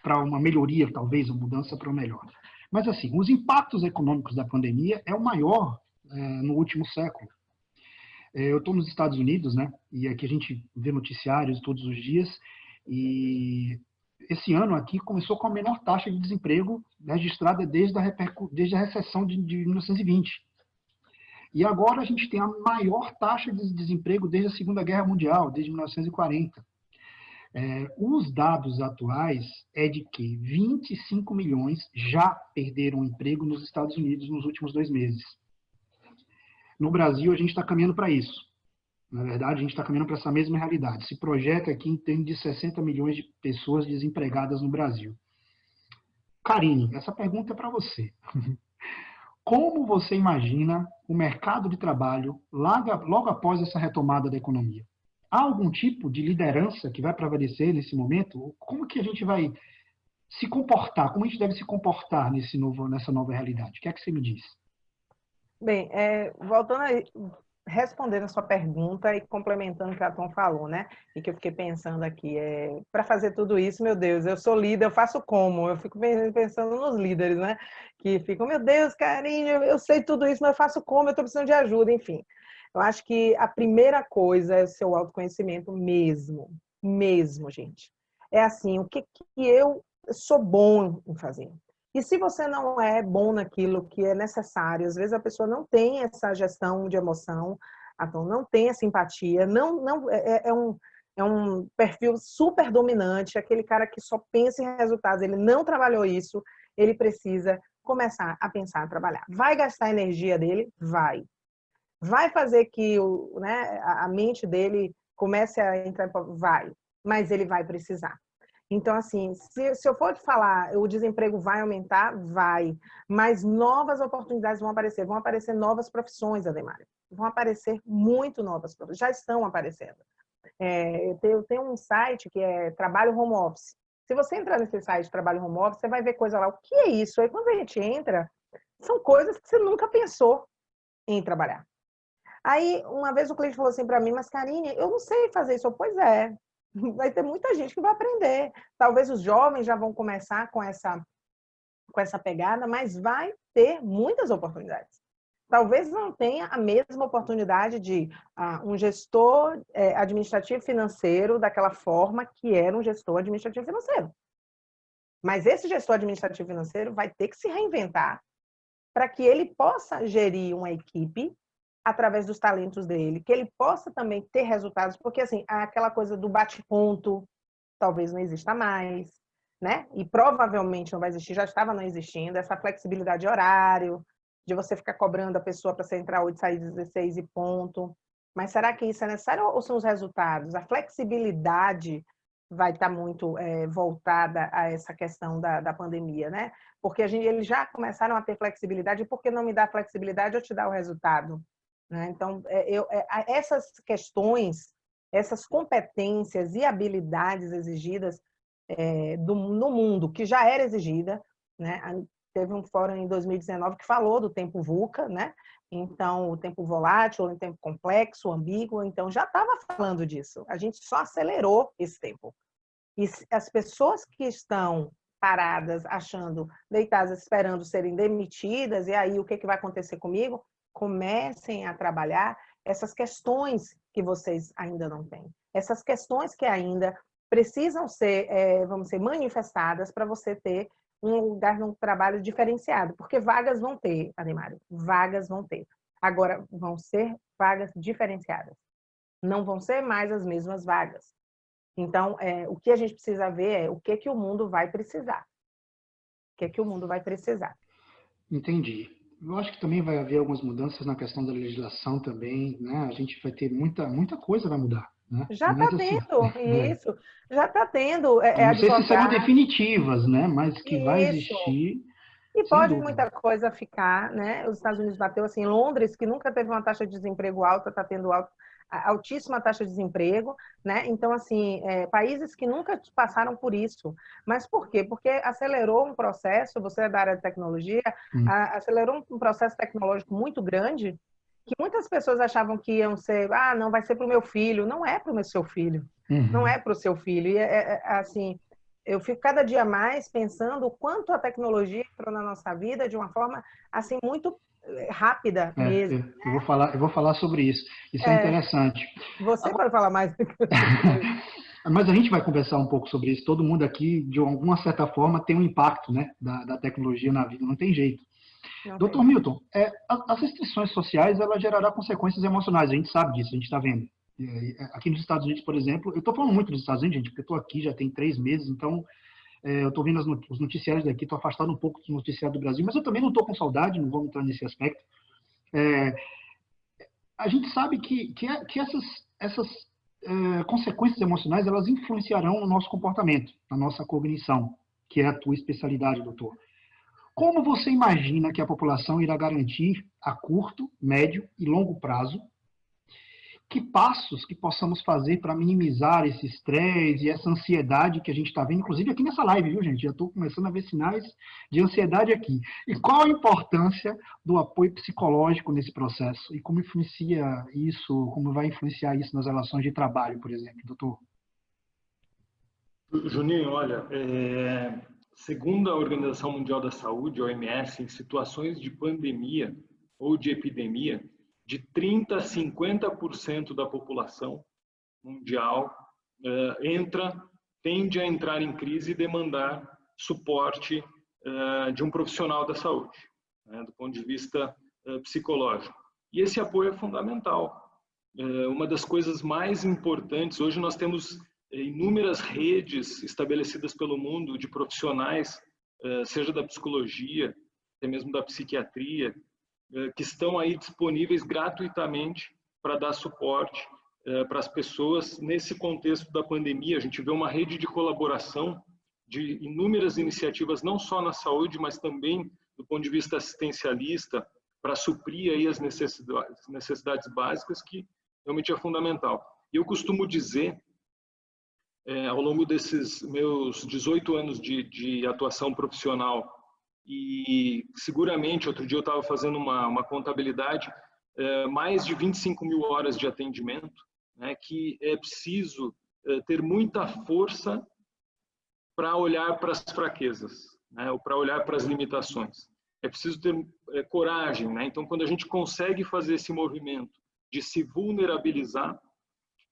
Speaker 1: Para uma melhoria, talvez, uma mudança para o melhor. Mas, assim, os impactos econômicos da pandemia é o maior no último século. Eu estou nos Estados Unidos, né? E aqui a gente vê noticiários todos os dias. E esse ano aqui começou com a menor taxa de desemprego registrada desde a recessão de 1920. E agora a gente tem a maior taxa de desemprego desde a Segunda Guerra Mundial, desde 1940. Os dados atuais é de que 25 milhões já perderam emprego nos Estados Unidos nos últimos 2 meses. No Brasil, a gente está caminhando para isso. Na verdade, a gente está caminhando para essa mesma realidade. Se projeta aqui em torno de 60 milhões de pessoas desempregadas no Brasil. Karine, essa pergunta é para você. Como você imagina o mercado de trabalho logo após essa retomada da economia? Há algum tipo de liderança que vai prevalecer nesse momento? Como que a gente vai se comportar? Como a gente deve se comportar nessa nova realidade? O que é que você me diz?
Speaker 3: Bem, voltando aí, respondendo a sua pergunta e complementando o que a Tom falou, né? E que eu fiquei pensando aqui, para fazer tudo isso, meu Deus, eu sou líder, eu faço como? Eu fico pensando nos líderes, né? Que ficam, meu Deus, Karine, eu sei tudo isso, mas eu faço como? Eu estou precisando de ajuda, enfim. Eu acho que a primeira coisa é o seu autoconhecimento mesmo, gente. É assim, o que eu sou bom em fazer? E se você não é bom naquilo que é necessário, às vezes a pessoa não tem essa gestão de emoção, então não tem essa empatia, é um perfil super dominante, aquele cara que só pensa em resultados, ele não trabalhou isso, ele precisa começar a pensar em trabalhar. Vai gastar a energia dele? Vai. Vai fazer que a mente dele comece a entrar? Vai. Mas ele vai precisar. Então, assim, se eu for te falar, o desemprego vai aumentar? Vai. Mas novas oportunidades vão aparecer novas profissões, Ademário. Vão aparecer muito novas profissões, já estão aparecendo. Eu tenho um site que é Trabalho Home Office. Se você entrar nesse site Trabalho Home Office, você vai ver coisa lá. O que é isso? Aí quando a gente entra, são coisas que você nunca pensou em trabalhar. Aí, uma vez o cliente falou assim para mim, mas Karine, eu não sei fazer isso. Pois é, vai ter muita gente que vai aprender. Talvez os jovens já vão começar com essa pegada, mas vai ter muitas oportunidades. Talvez não tenha a mesma oportunidade de um gestor administrativo financeiro daquela forma que era um gestor administrativo financeiro. Mas esse gestor administrativo financeiro vai ter que se reinventar para que ele possa gerir uma equipe através dos talentos dele, que ele possa também ter resultados, porque assim, aquela coisa do bate-ponto talvez não exista mais, né? E provavelmente não vai existir, já estava não existindo, essa flexibilidade de horário, de você ficar cobrando a pessoa para você entrar 8, sair 16 e ponto. Mas será que isso é necessário ou são os resultados? A flexibilidade vai estar muito voltada a essa questão da pandemia, né? Porque eles já começaram a ter flexibilidade, e por que não me dar flexibilidade, eu te dar o resultado? Né? Então, essas questões, essas competências e habilidades exigidas no mundo, que já era exigida, né? Teve um fórum em 2019 que falou do tempo VUCA, né? Então, o tempo volátil, o tempo complexo, ambíguo, então já estava falando disso. A gente só acelerou esse tempo. E as pessoas que estão paradas, achando, deitadas, esperando serem demitidas, e aí o que vai acontecer comigo? Comecem a trabalhar essas questões que vocês ainda não têm. Essas questões que ainda precisam ser, manifestadas para você ter um lugar no trabalho diferenciado. Porque vagas vão ter, Ademário, vagas vão ter. Agora, vão ser vagas diferenciadas. Não vão ser mais as mesmas vagas. Então, o que a gente precisa ver é o que o mundo vai precisar. O que o mundo vai precisar.
Speaker 1: Entendi. Eu acho que também vai haver algumas mudanças na questão da legislação também, né? A gente vai ter muita coisa vai mudar, né?
Speaker 3: Já está tendo, isso. Já está tendo
Speaker 1: não sei se serão
Speaker 3: advogado.
Speaker 1: definitivas, né? Mas que vai
Speaker 3: Isso.
Speaker 1: existir.
Speaker 3: E pode muita coisa ficar, né? Os Estados Unidos bateu assim, Londres, que nunca teve uma taxa de desemprego alta, está tendo altíssima taxa de desemprego, né? Então, assim, países que nunca passaram por isso. Mas por quê? Porque acelerou um processo, você é da área de tecnologia, acelerou um processo tecnológico muito grande, que muitas pessoas achavam que iam ser, não, vai ser para o meu filho. Não é para o seu filho. Não é para o seu filho. E, assim, eu fico cada dia mais pensando o quanto a tecnologia entrou na nossa vida de uma forma, assim, muito rápida mesmo.
Speaker 1: Eu vou falar sobre isso. Isso é interessante.
Speaker 3: Você pode falar mais.
Speaker 1: Mas a gente vai conversar um pouco sobre isso. Todo mundo aqui, de alguma certa forma, tem um impacto, né, da tecnologia na vida. Não tem jeito. Dr. Milton, as restrições sociais, ela gerará consequências emocionais. A gente sabe disso, a gente está vendo. Aqui nos Estados Unidos, por exemplo, eu estou falando muito dos Estados Unidos, gente, porque eu estou aqui já tem 3 meses, então eu estou vendo os noticiários daqui, estou afastado um pouco dos noticiários do Brasil, mas eu também não estou com saudade, não vou entrar nesse aspecto. A gente sabe que essas consequências emocionais, elas influenciarão no nosso comportamento, na nossa cognição, que é a tua especialidade, doutor. Como você imagina que a população irá garantir a curto, médio e longo prazo que passos que possamos fazer para minimizar esse estresse e essa ansiedade que a gente está vendo, inclusive aqui nessa live, viu, gente? Já estou começando a ver sinais de ansiedade aqui. E qual a importância do apoio psicológico nesse processo? E como influencia isso, como vai influenciar isso nas relações de trabalho, por exemplo, doutor?
Speaker 2: Juninho, olha, segundo a Organização Mundial da Saúde, a OMS, em situações de pandemia ou de epidemia, de 30% a 50% da população mundial tende a entrar em crise e demandar suporte de um profissional da saúde, né, do ponto de vista psicológico. E esse apoio é fundamental. Uma das coisas mais importantes, hoje nós temos inúmeras redes estabelecidas pelo mundo de profissionais, seja da psicologia, até mesmo da psiquiatria, que estão aí disponíveis gratuitamente para dar suporte para as pessoas nesse contexto da pandemia. A gente vê uma rede de colaboração de inúmeras iniciativas, não só na saúde, mas também do ponto de vista assistencialista, para suprir aí as necessidades básicas, que realmente é fundamental. E eu costumo dizer, ao longo desses meus 18 anos de atuação profissional, e seguramente, outro dia eu estava fazendo uma contabilidade, mais de 25 mil horas de atendimento, né, que é preciso ter muita força para olhar para as fraquezas, né, ou para olhar para as limitações. É preciso ter coragem, né? Então, quando a gente consegue fazer esse movimento de se vulnerabilizar,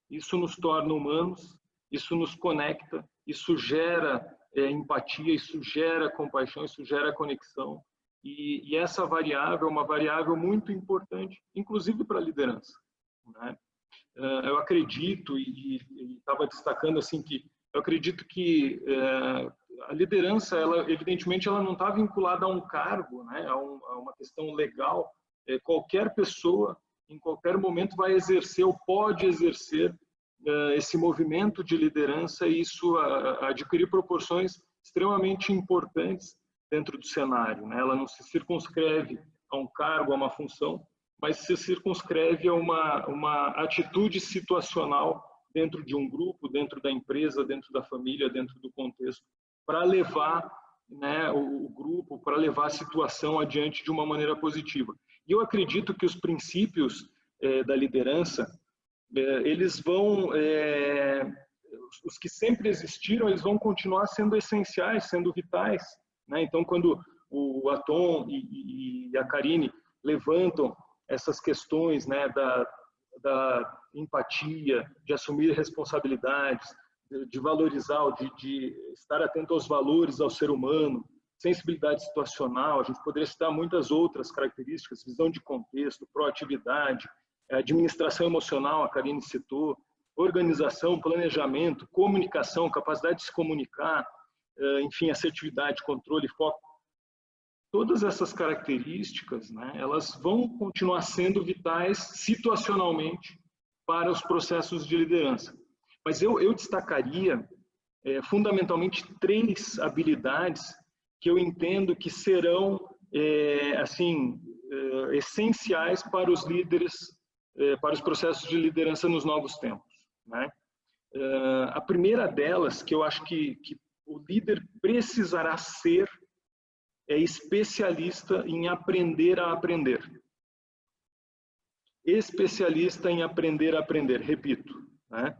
Speaker 2: isso nos torna humanos, isso nos conecta, isso gera empatia, isso gera compaixão, isso gera conexão. E essa variável é uma variável muito importante, inclusive para a liderança, né? Eu acredito, e estava destacando assim, que eu acredito que a liderança, evidentemente, ela não está vinculada a um cargo, né, a uma questão legal. Qualquer pessoa, em qualquer momento, vai exercer ou pode exercer esse movimento de liderança, e isso adquirir proporções extremamente importantes dentro do cenário, né? Ela não se circunscreve a um cargo, a uma função, mas se circunscreve a uma atitude situacional dentro de um grupo, dentro da empresa, dentro da família, dentro do contexto, para levar, né, o grupo, para levar a situação adiante de uma maneira positiva. E eu acredito que os princípios da liderança, eles vão, os que sempre existiram, eles vão continuar sendo essenciais, sendo vitais, né? Então, quando o Atom e a Karine levantam essas questões, né, da empatia, de assumir responsabilidades, de valorizar, de estar atento aos valores ao ser humano, sensibilidade situacional, a gente poderia citar muitas outras características, visão de contexto, proatividade, administração emocional, a Karine citou, organização, planejamento, comunicação, capacidade de se comunicar, enfim, assertividade, controle, foco. Todas essas características, né, elas vão continuar sendo vitais situacionalmente para os processos de liderança. Mas eu destacaria fundamentalmente 3 habilidades que eu entendo que serão assim, essenciais para os líderes, para os processos de liderança nos novos tempos, né? A primeira delas, que eu acho que o líder precisará ser, é especialista em aprender a aprender. Especialista em aprender a aprender, repito, né?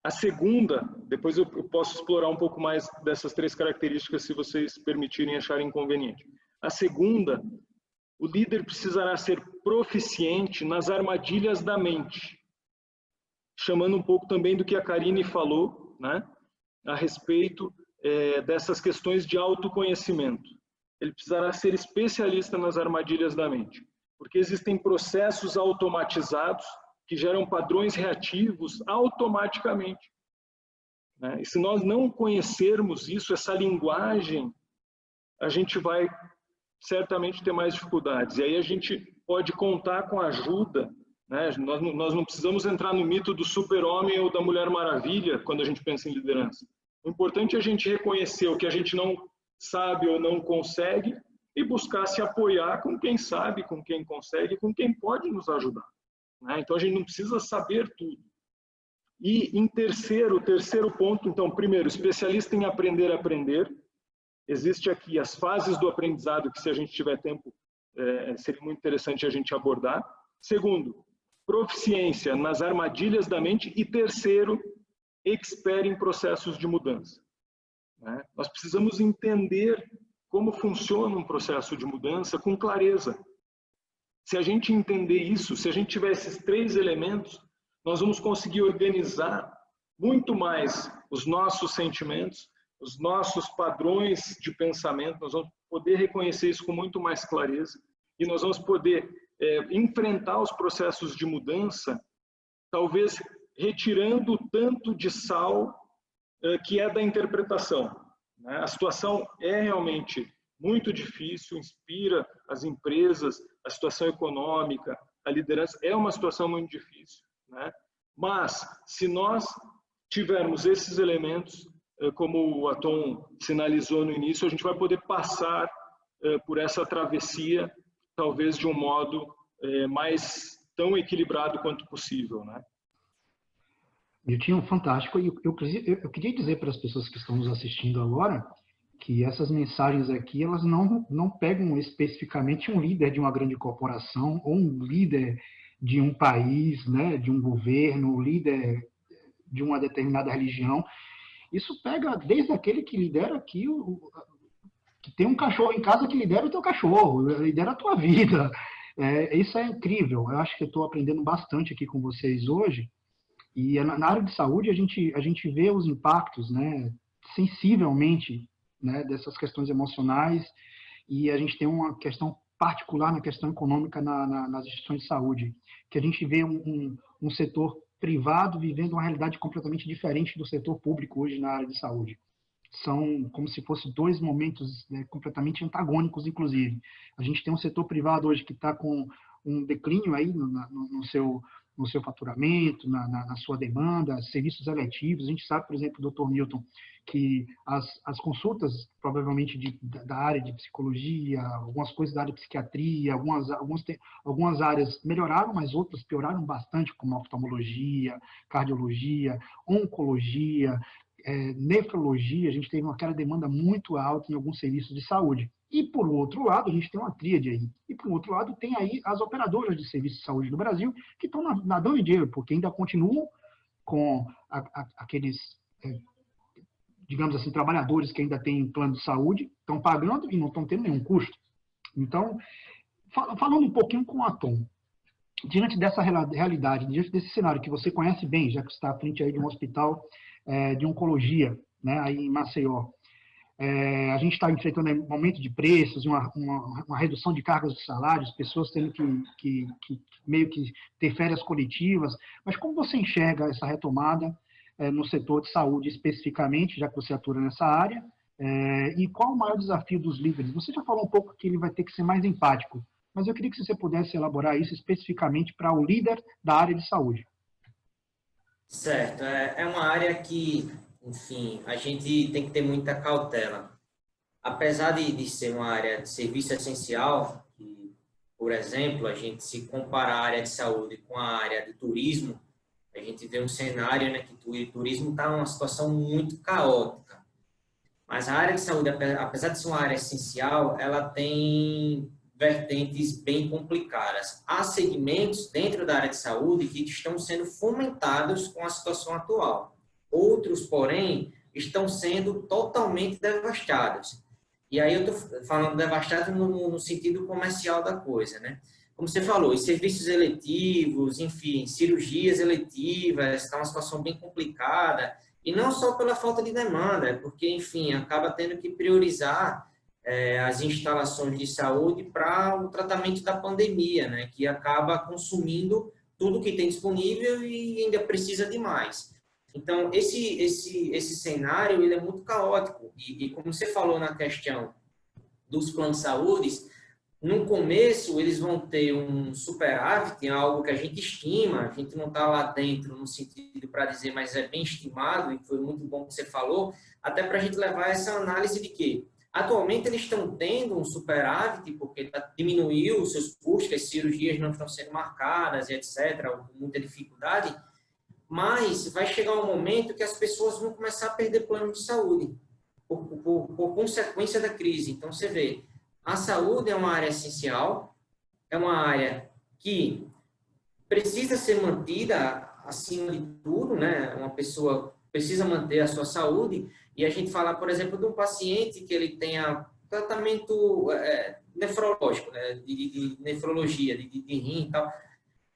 Speaker 2: A segunda, depois eu posso explorar um pouco mais dessas 3 características, se vocês permitirem e acharem conveniente. A segunda, o líder precisará ser proficiente nas armadilhas da mente, chamando um pouco também do que a Karine falou, né, a respeito dessas questões de autoconhecimento. Ele precisará ser especialista nas armadilhas da mente, porque existem processos automatizados que geram padrões reativos automaticamente, né? E se nós não conhecermos isso, essa linguagem, a gente vai certamente ter mais dificuldades. E aí a gente pode contar com a ajuda, né? Nós não precisamos entrar no mito do super-homem ou da Mulher Maravilha quando a gente pensa em liderança. O importante é a gente reconhecer o que a gente não sabe ou não consegue e buscar se apoiar com quem sabe, com quem consegue, com quem pode nos ajudar, né? Então a gente não precisa saber tudo. E em terceiro ponto, então, primeiro, especialista em aprender a aprender. Existe aqui as fases do aprendizado que, se a gente tiver tempo, seria muito interessante a gente abordar. Segundo, proficiência nas armadilhas da mente. E terceiro, expert em processos de mudança, né? Nós precisamos entender como funciona um processo de mudança com clareza. Se a gente entender isso, se a gente tiver esses 3 elementos, nós vamos conseguir organizar muito mais os nossos sentimentos, os nossos padrões de pensamento, nós vamos poder reconhecer isso com muito mais clareza e nós vamos poder enfrentar os processos de mudança, talvez retirando o tanto de sal que é da interpretação, né? A situação é realmente muito difícil, inspira as empresas, a situação econômica, a liderança é uma situação muito difícil, né? Mas se nós tivermos esses elementos, como o Atom sinalizou no início, a gente vai poder passar por essa travessia, talvez de um modo mais tão equilibrado quanto possível, né?
Speaker 1: Miltinho, fantástico. E eu queria dizer para as pessoas que estão nos assistindo agora que essas mensagens aqui, elas não pegam especificamente um líder de uma grande corporação ou um líder de um país, né, de um governo, líder de uma determinada religião. Isso pega desde aquele que lidera aqui, que tem um cachorro em casa que lidera o teu cachorro, lidera a tua vida. Isso é incrível. Eu acho que eu estou aprendendo bastante aqui com vocês hoje. E na área de saúde a gente vê os impactos, né, sensivelmente, né, dessas questões emocionais, e a gente tem uma questão particular na questão econômica nas instituições de saúde, que a gente vê um setor privado vivendo uma realidade completamente diferente do setor público hoje na área de saúde. São como se fossem 2 momentos, né, completamente antagônicos, inclusive. A gente tem um setor privado hoje que está com um declínio aí no seu faturamento, na sua demanda, serviços eletivos. A gente sabe, por exemplo, Dr. Milton, que as consultas, provavelmente, da área de psicologia, algumas coisas da área de psiquiatria, algumas áreas melhoraram, mas outras pioraram bastante, como oftalmologia, cardiologia, oncologia, nefrologia. A gente teve aquela demanda muito alta em alguns serviços de saúde. E, por outro lado, a gente tem uma tríade aí. E, por outro lado, tem aí as operadoras de serviços de saúde do Brasil que estão nadando em dinheiro, porque ainda continuam com aqueles, digamos assim, trabalhadores que ainda têm plano de saúde, estão pagando e não estão tendo nenhum custo. Então, falando um pouquinho com o Atom, diante dessa realidade, diante desse cenário que você conhece bem, já que está à frente aí de um hospital de oncologia, né, aí em Maceió, a gente está enfrentando um aumento de preços, uma redução de cargas de salários, pessoas tendo que meio que ter férias coletivas. Mas como você enxerga essa retomada no setor de saúde especificamente, já que você atua nessa área, e qual o maior desafio dos líderes? Você já falou um pouco que ele vai ter que ser mais empático, mas eu queria que você pudesse elaborar isso especificamente para o líder da área de saúde.
Speaker 4: Certo, é uma área que, enfim, a gente tem que ter muita cautela. apesar de ser uma área de serviço essencial, por exemplo, a gente se compara a área de saúde com a área de turismo, a gente vê um cenário, né, que o turismo está numa situação muito caótica. Mas a área de saúde, apesar de ser uma área essencial, ela tem vertentes bem complicadas. Há segmentos dentro da área de saúde que estão sendo fomentados com a situação atual. Outros, porém, estão sendo totalmente devastados. E aí eu estou falando devastado no sentido comercial da coisa, né? Como você falou, os serviços eletivos, enfim, cirurgias eletivas, está uma situação bem complicada, e não só pela falta de demanda, é porque, enfim, acaba tendo que priorizar as instalações de saúde para o tratamento da pandemia, né? Que acaba consumindo tudo que tem disponível e ainda precisa de mais. Então, esse cenário ele é muito caótico. E como você falou na questão dos planos de saúde, no começo eles vão ter um superávit, algo que a gente estima, a gente não está lá dentro no sentido para dizer, mas é bem estimado, e foi muito bom que você falou, até para a gente levar essa análise de que atualmente eles estão tendo um superávit, porque diminuiu os seus custos, as cirurgias não estão sendo marcadas, etc., com muita dificuldade, mas vai chegar um momento que as pessoas vão começar a perder plano de saúde, por consequência da crise. Então, você vê, a saúde é uma área essencial, é uma área que precisa ser mantida acima de tudo, né? Uma pessoa precisa manter a sua saúde, e a gente fala, por exemplo, de um paciente que ele tenha tratamento nefrológico, né? de nefrologia, de rim e tal,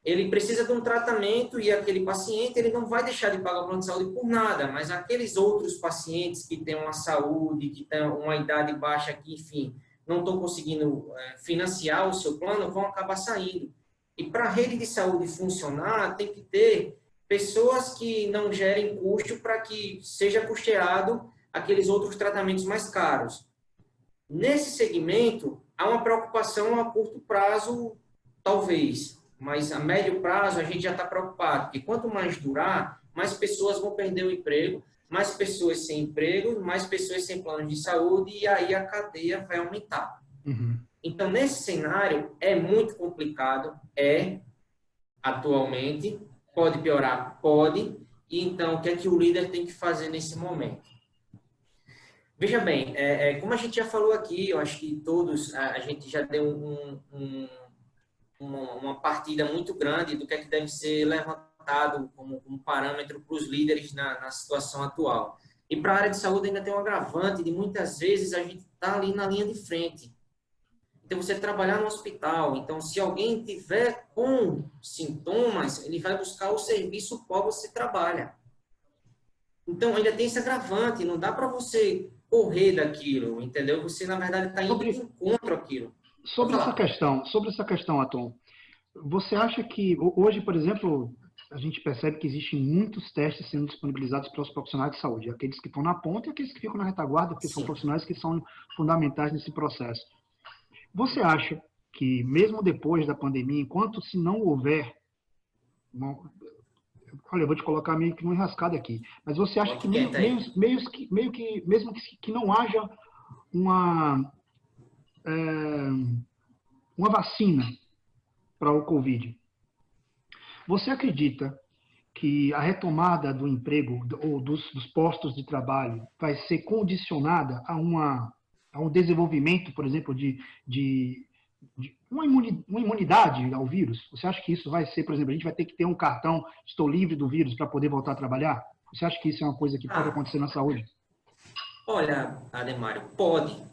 Speaker 4: ele precisa de um tratamento e aquele paciente ele não vai deixar de pagar o plano de saúde por nada, mas aqueles outros pacientes que têm uma saúde, que têm uma idade baixa, que, enfim, não estão conseguindo financiar o seu plano, vão acabar saindo. E para a rede de saúde funcionar, tem que ter pessoas que não gerem custo para que seja custeado aqueles outros tratamentos mais caros. Nesse segmento, há uma preocupação a curto prazo, talvez, mas a médio prazo a gente já está preocupado, porque quanto mais durar, mais pessoas vão perder o emprego, mais pessoas sem emprego, mais pessoas sem plano de saúde, e aí a cadeia vai aumentar.
Speaker 1: Uhum.
Speaker 4: Então, nesse cenário, é muito complicado, atualmente, pode piorar? Pode, e então, o que é que o líder tem que fazer nesse momento? Veja bem, como a gente já falou aqui, eu acho que todos, a gente já deu uma partida muito grande do que é que deve ser levantado como parâmetro para os líderes na situação atual. E para a área de saúde ainda tem um agravante de muitas vezes a gente está ali na linha de frente. Então, você trabalhar no hospital, então se alguém tiver com sintomas, ele vai buscar o serviço qual você trabalha. Então, ainda tem esse agravante, não dá para você correr daquilo, entendeu? Você, na verdade, está indo de encontro àquilo.
Speaker 1: Sobre essa questão, Atom, você acha que hoje, por exemplo, a gente percebe que existem muitos testes sendo disponibilizados para os profissionais de saúde, aqueles que estão na ponta e aqueles que ficam na retaguarda, porque são profissionais que são fundamentais nesse processo. Você acha que, mesmo depois da pandemia, enquanto se não houver... Olha, eu vou te colocar meio que numa enrascada aqui, mas você acha que mesmo que não haja uma vacina para o Covid, você acredita que a retomada do emprego ou dos postos de trabalho vai ser condicionada a um desenvolvimento, por exemplo, de uma imunidade ao vírus? Você acha que isso vai ser, por exemplo, a gente vai ter que ter um cartão, estou livre do vírus, para poder voltar a trabalhar? Você acha que isso é uma coisa que pode acontecer na saúde?
Speaker 4: Olha, Ademário, pode,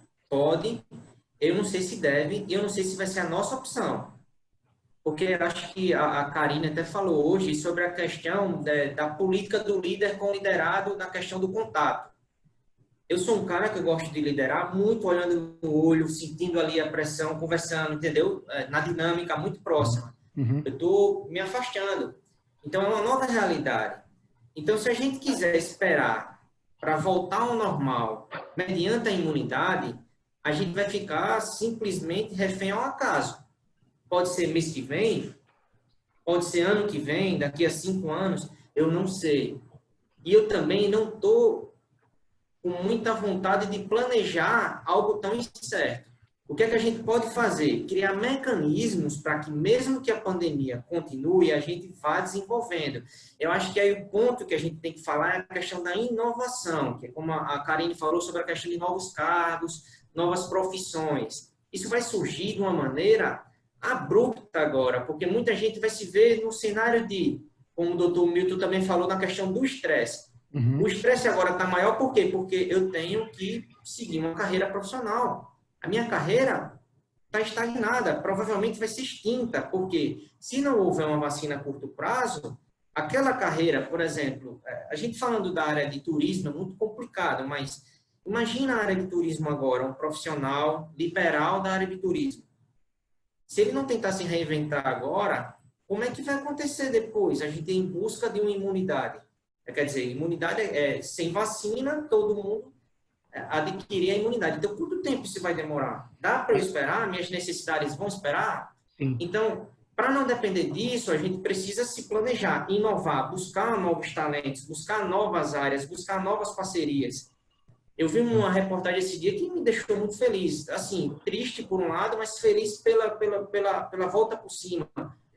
Speaker 4: eu não sei se deve, e eu não sei se vai ser a nossa opção. Porque eu acho que a Karine até falou hoje sobre a questão da política do líder com o liderado na questão do contato. Eu sou um cara que eu gosto de liderar muito olhando no olho, sentindo ali a pressão, conversando, entendeu? Na dinâmica muito próxima.
Speaker 1: Uhum.
Speaker 4: Eu estou me afastando. Então, é uma nova realidade. Então, se a gente quiser esperar para voltar ao normal, mediante a imunidade, a gente vai ficar simplesmente refém ao acaso. Pode ser mês que vem, pode ser ano que vem, daqui a 5 anos, eu não sei. E eu também não estou com muita vontade de planejar algo tão incerto. O que é que a gente pode fazer? Criar mecanismos para que, mesmo que a pandemia continue, a gente vá desenvolvendo. Eu acho que aí o ponto que a gente tem que falar é a questão da inovação, que é como a Karine falou sobre a questão de novos cargos, novas profissões. Isso vai surgir de uma maneira abrupta agora, porque muita gente vai se ver no cenário de, como o doutor Milton também falou, na questão do estresse.
Speaker 1: Uhum.
Speaker 4: O estresse agora está maior por quê? Porque eu tenho que seguir uma carreira profissional. A minha carreira está estagnada, provavelmente vai ser extinta, porque se não houver uma vacina a curto prazo, aquela carreira, por exemplo, a gente falando da área de turismo é muito complicado, mas imagina a área de turismo agora, um profissional liberal da área de turismo. Se ele não tentar se reinventar agora, como é que vai acontecer depois? A gente é em busca de uma imunidade. Quer dizer, imunidade sem vacina, todo mundo adquirir a imunidade. Então, quanto tempo isso vai demorar? Dá para eu esperar? Minhas necessidades vão esperar?
Speaker 1: Sim.
Speaker 4: Então, para não depender disso, a gente precisa se planejar, inovar, buscar novos talentos, buscar novas áreas, buscar novas parcerias. Eu vi uma reportagem esse dia que me deixou muito feliz. Assim, triste por um lado, mas feliz pela volta por cima.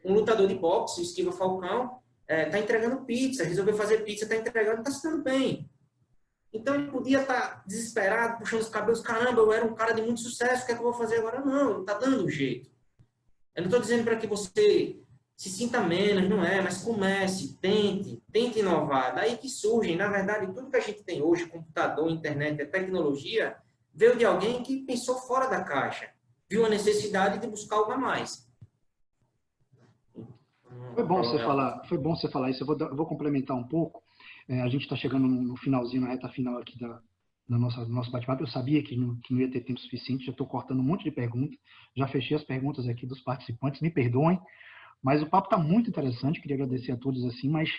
Speaker 4: Um lutador de boxe, o Esquiva Falcão, está entregando pizza, resolveu fazer pizza, está entregando, está se dando bem. Então, ele podia estar desesperado, puxando os cabelos. Caramba, eu era um cara de muito sucesso, o que é que eu vou fazer agora? Não, está dando um jeito. Eu não estou dizendo para que você se sinta menos, não é, mas comece, tente inovar. Daí que surgem, na verdade, tudo que a gente tem hoje, computador, internet, tecnologia, veio de alguém que pensou fora da caixa, viu a necessidade de buscar algo a mais.
Speaker 1: Foi bom você falar isso. Eu vou complementar um pouco. A gente está chegando no finalzinho, na reta final aqui do nosso bate-papo. Eu sabia que não ia ter tempo suficiente, já estou cortando um monte de perguntas, já fechei as perguntas aqui dos participantes, me perdoem, mas o papo está muito interessante, queria agradecer a todos assim, mas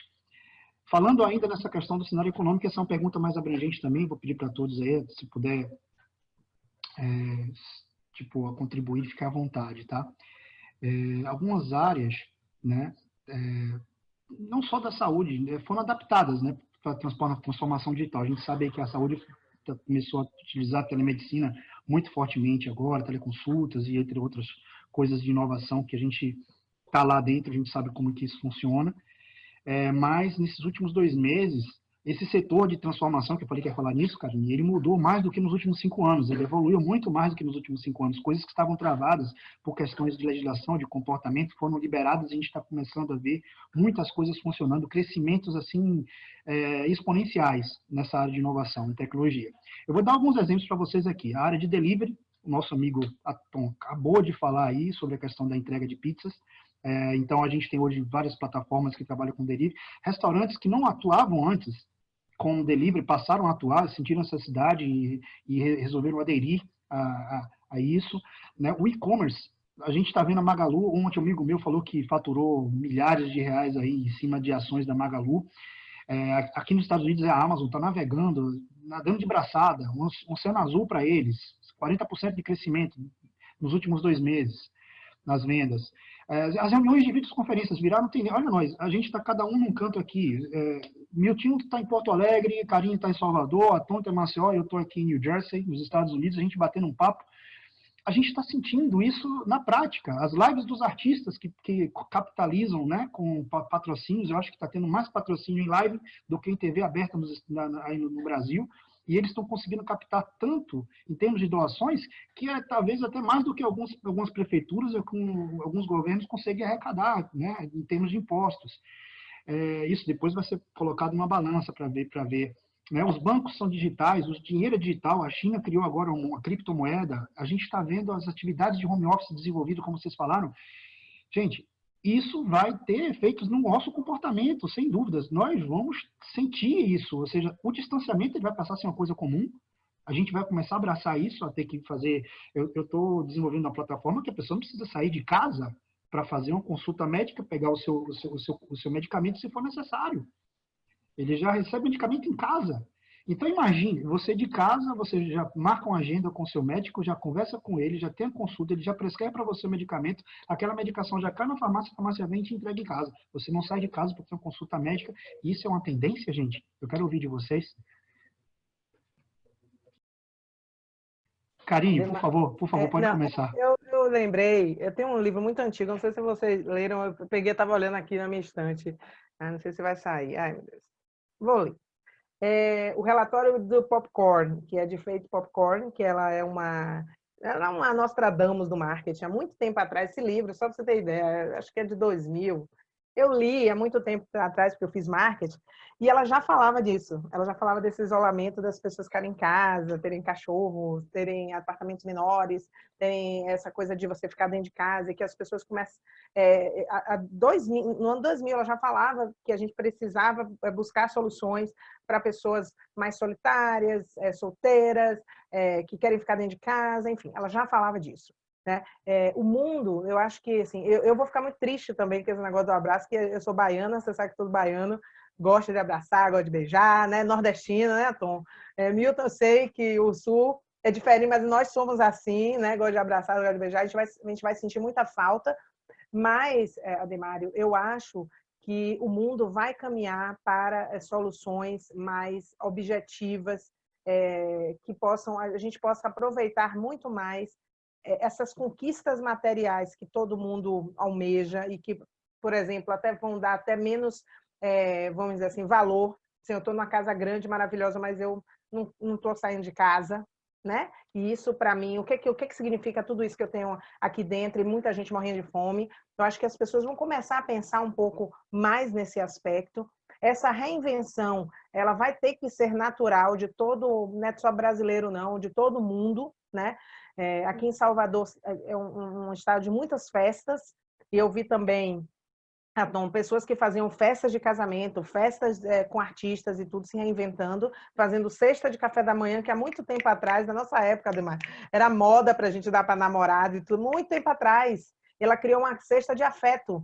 Speaker 1: falando ainda nessa questão do cenário econômico, essa é uma pergunta mais abrangente também, vou pedir para todos aí, se puder contribuir, ficar à vontade, tá? Algumas áreas, né, não só da saúde, foram adaptadas, né, para a transformação digital. A gente sabe que a saúde começou a utilizar a telemedicina muito fortemente agora, teleconsultas e entre outras coisas de inovação que a gente está lá dentro, a gente sabe como que isso funciona. Mas nesses últimos 2 meses, esse setor de transformação, que eu falei que ia falar nisso, Karine, ele mudou mais do que nos últimos 5 anos, ele evoluiu muito mais do que nos últimos 5 anos. Coisas que estavam travadas por questões de legislação, de comportamento, foram liberadas e a gente está começando a ver muitas coisas funcionando, crescimentos assim exponenciais nessa área de inovação e tecnologia. Eu vou dar alguns exemplos para vocês aqui. A área de delivery, o nosso amigo Atom acabou de falar aí sobre a questão da entrega de pizzas. Então, a gente tem hoje várias plataformas que trabalham com delivery. Restaurantes que não atuavam antes com delivery passaram a atuar, sentiram necessidade e resolveram aderir a isso. Né? O e-commerce, a gente está vendo a Magalu, ontem um amigo meu falou que faturou milhares de reais aí em cima de ações da Magalu. Aqui nos Estados Unidos a Amazon está navegando, nadando de braçada, um oceano azul para eles, 40% de crescimento nos últimos 2 meses nas vendas. As reuniões de videoconferências viraram tendência. Olha nós, a gente está cada um num canto aqui. Milton está em Porto Alegre, Karine está em Salvador, a Tom está em Maceió, eu estou aqui em New Jersey, nos Estados Unidos, a gente batendo um papo. A gente está sentindo isso na prática. As lives dos artistas que capitalizam, né, com patrocínios, eu acho que está tendo mais patrocínio em live do que em TV aberta aí no Brasil. E eles estão conseguindo captar tanto em termos de doações que talvez até mais do que algumas prefeituras ou alguns governos conseguem arrecadar, né, em termos de impostos. Isso depois vai ser colocado numa balança para ver. Né? Os bancos são digitais, o dinheiro é digital, a China criou agora uma criptomoeda, a gente está vendo as atividades de home office desenvolvidas, como vocês falaram. Gente, isso vai ter efeitos no nosso comportamento, sem dúvidas. Nós vamos sentir isso, ou seja, o distanciamento ele vai passar a ser uma coisa comum, a gente vai começar a abraçar isso, a ter que fazer... Eu estou desenvolvendo uma plataforma que a pessoa não precisa sair de casa para fazer uma consulta médica, pegar o seu medicamento se for necessário. Ele já recebe medicamento em casa. Então, imagine, você de casa, você já marca uma agenda com o seu médico, já conversa com ele, já tem a consulta, ele já prescreve para você o medicamento, aquela medicação já cai na farmácia, a farmácia vem e te entrega em casa. Você não sai de casa para ter uma consulta médica. Isso é uma tendência, gente? Eu quero ouvir de vocês. Carinho, por favor, pode
Speaker 3: Não,
Speaker 1: começar.
Speaker 3: eu lembrei, eu tenho um livro muito antigo, não sei se vocês leram, eu peguei, estava olhando aqui na minha estante. Não sei se vai sair. Ai, meu Deus. Vou ler. O relatório do Popcorn, que é de Faith Popcorn, que ela é uma Nostradamus do marketing. Há muito tempo atrás, esse livro, só para você ter ideia, acho que é de 2000. Eu li há muito tempo atrás, porque eu fiz marketing, e ela já falava disso. Ela já falava desse isolamento das pessoas ficarem em casa, terem cachorros, terem apartamentos menores, terem essa coisa de você ficar dentro de casa, e que as pessoas começam... no ano 2000, ela já falava que a gente precisava buscar soluções para pessoas mais solitárias, solteiras, que querem ficar dentro de casa, enfim, ela já falava disso. Né? O mundo, eu acho que assim, eu vou ficar muito triste também com esse negócio do abraço, que eu sou baiana, você sabe que todo baiano gosta de abraçar, gosta de beijar, né? Nordestino, né, Tom? Milton, eu sei que o Sul é diferente, mas nós somos assim, né? Gosta de abraçar, gosta de beijar, a gente vai sentir muita falta, mas, Ademário, eu acho que o mundo vai caminhar para soluções mais objetivas, que a gente possa aproveitar muito mais essas conquistas materiais que todo mundo almeja e que, por exemplo, até vão dar até menos, vamos dizer assim, valor. Assim, eu estou numa casa grande, maravilhosa, mas eu não estou saindo de casa, né? E isso, para mim, o que significa tudo isso que eu tenho aqui dentro e muita gente morrendo de fome? Eu acho que as pessoas vão começar a pensar um pouco mais nesse aspecto. Essa reinvenção, ela vai ter que ser natural de todo, não é só brasileiro não, de todo mundo, né? Aqui em Salvador é um estado de muitas festas, e eu vi também pessoas que faziam festas de casamento, festas com artistas e tudo se reinventando, fazendo cesta de café da manhã, que há muito tempo atrás, na nossa época, Ademar, era moda para a gente dar para namorado e tudo, muito tempo atrás. Ela criou uma cesta de afeto,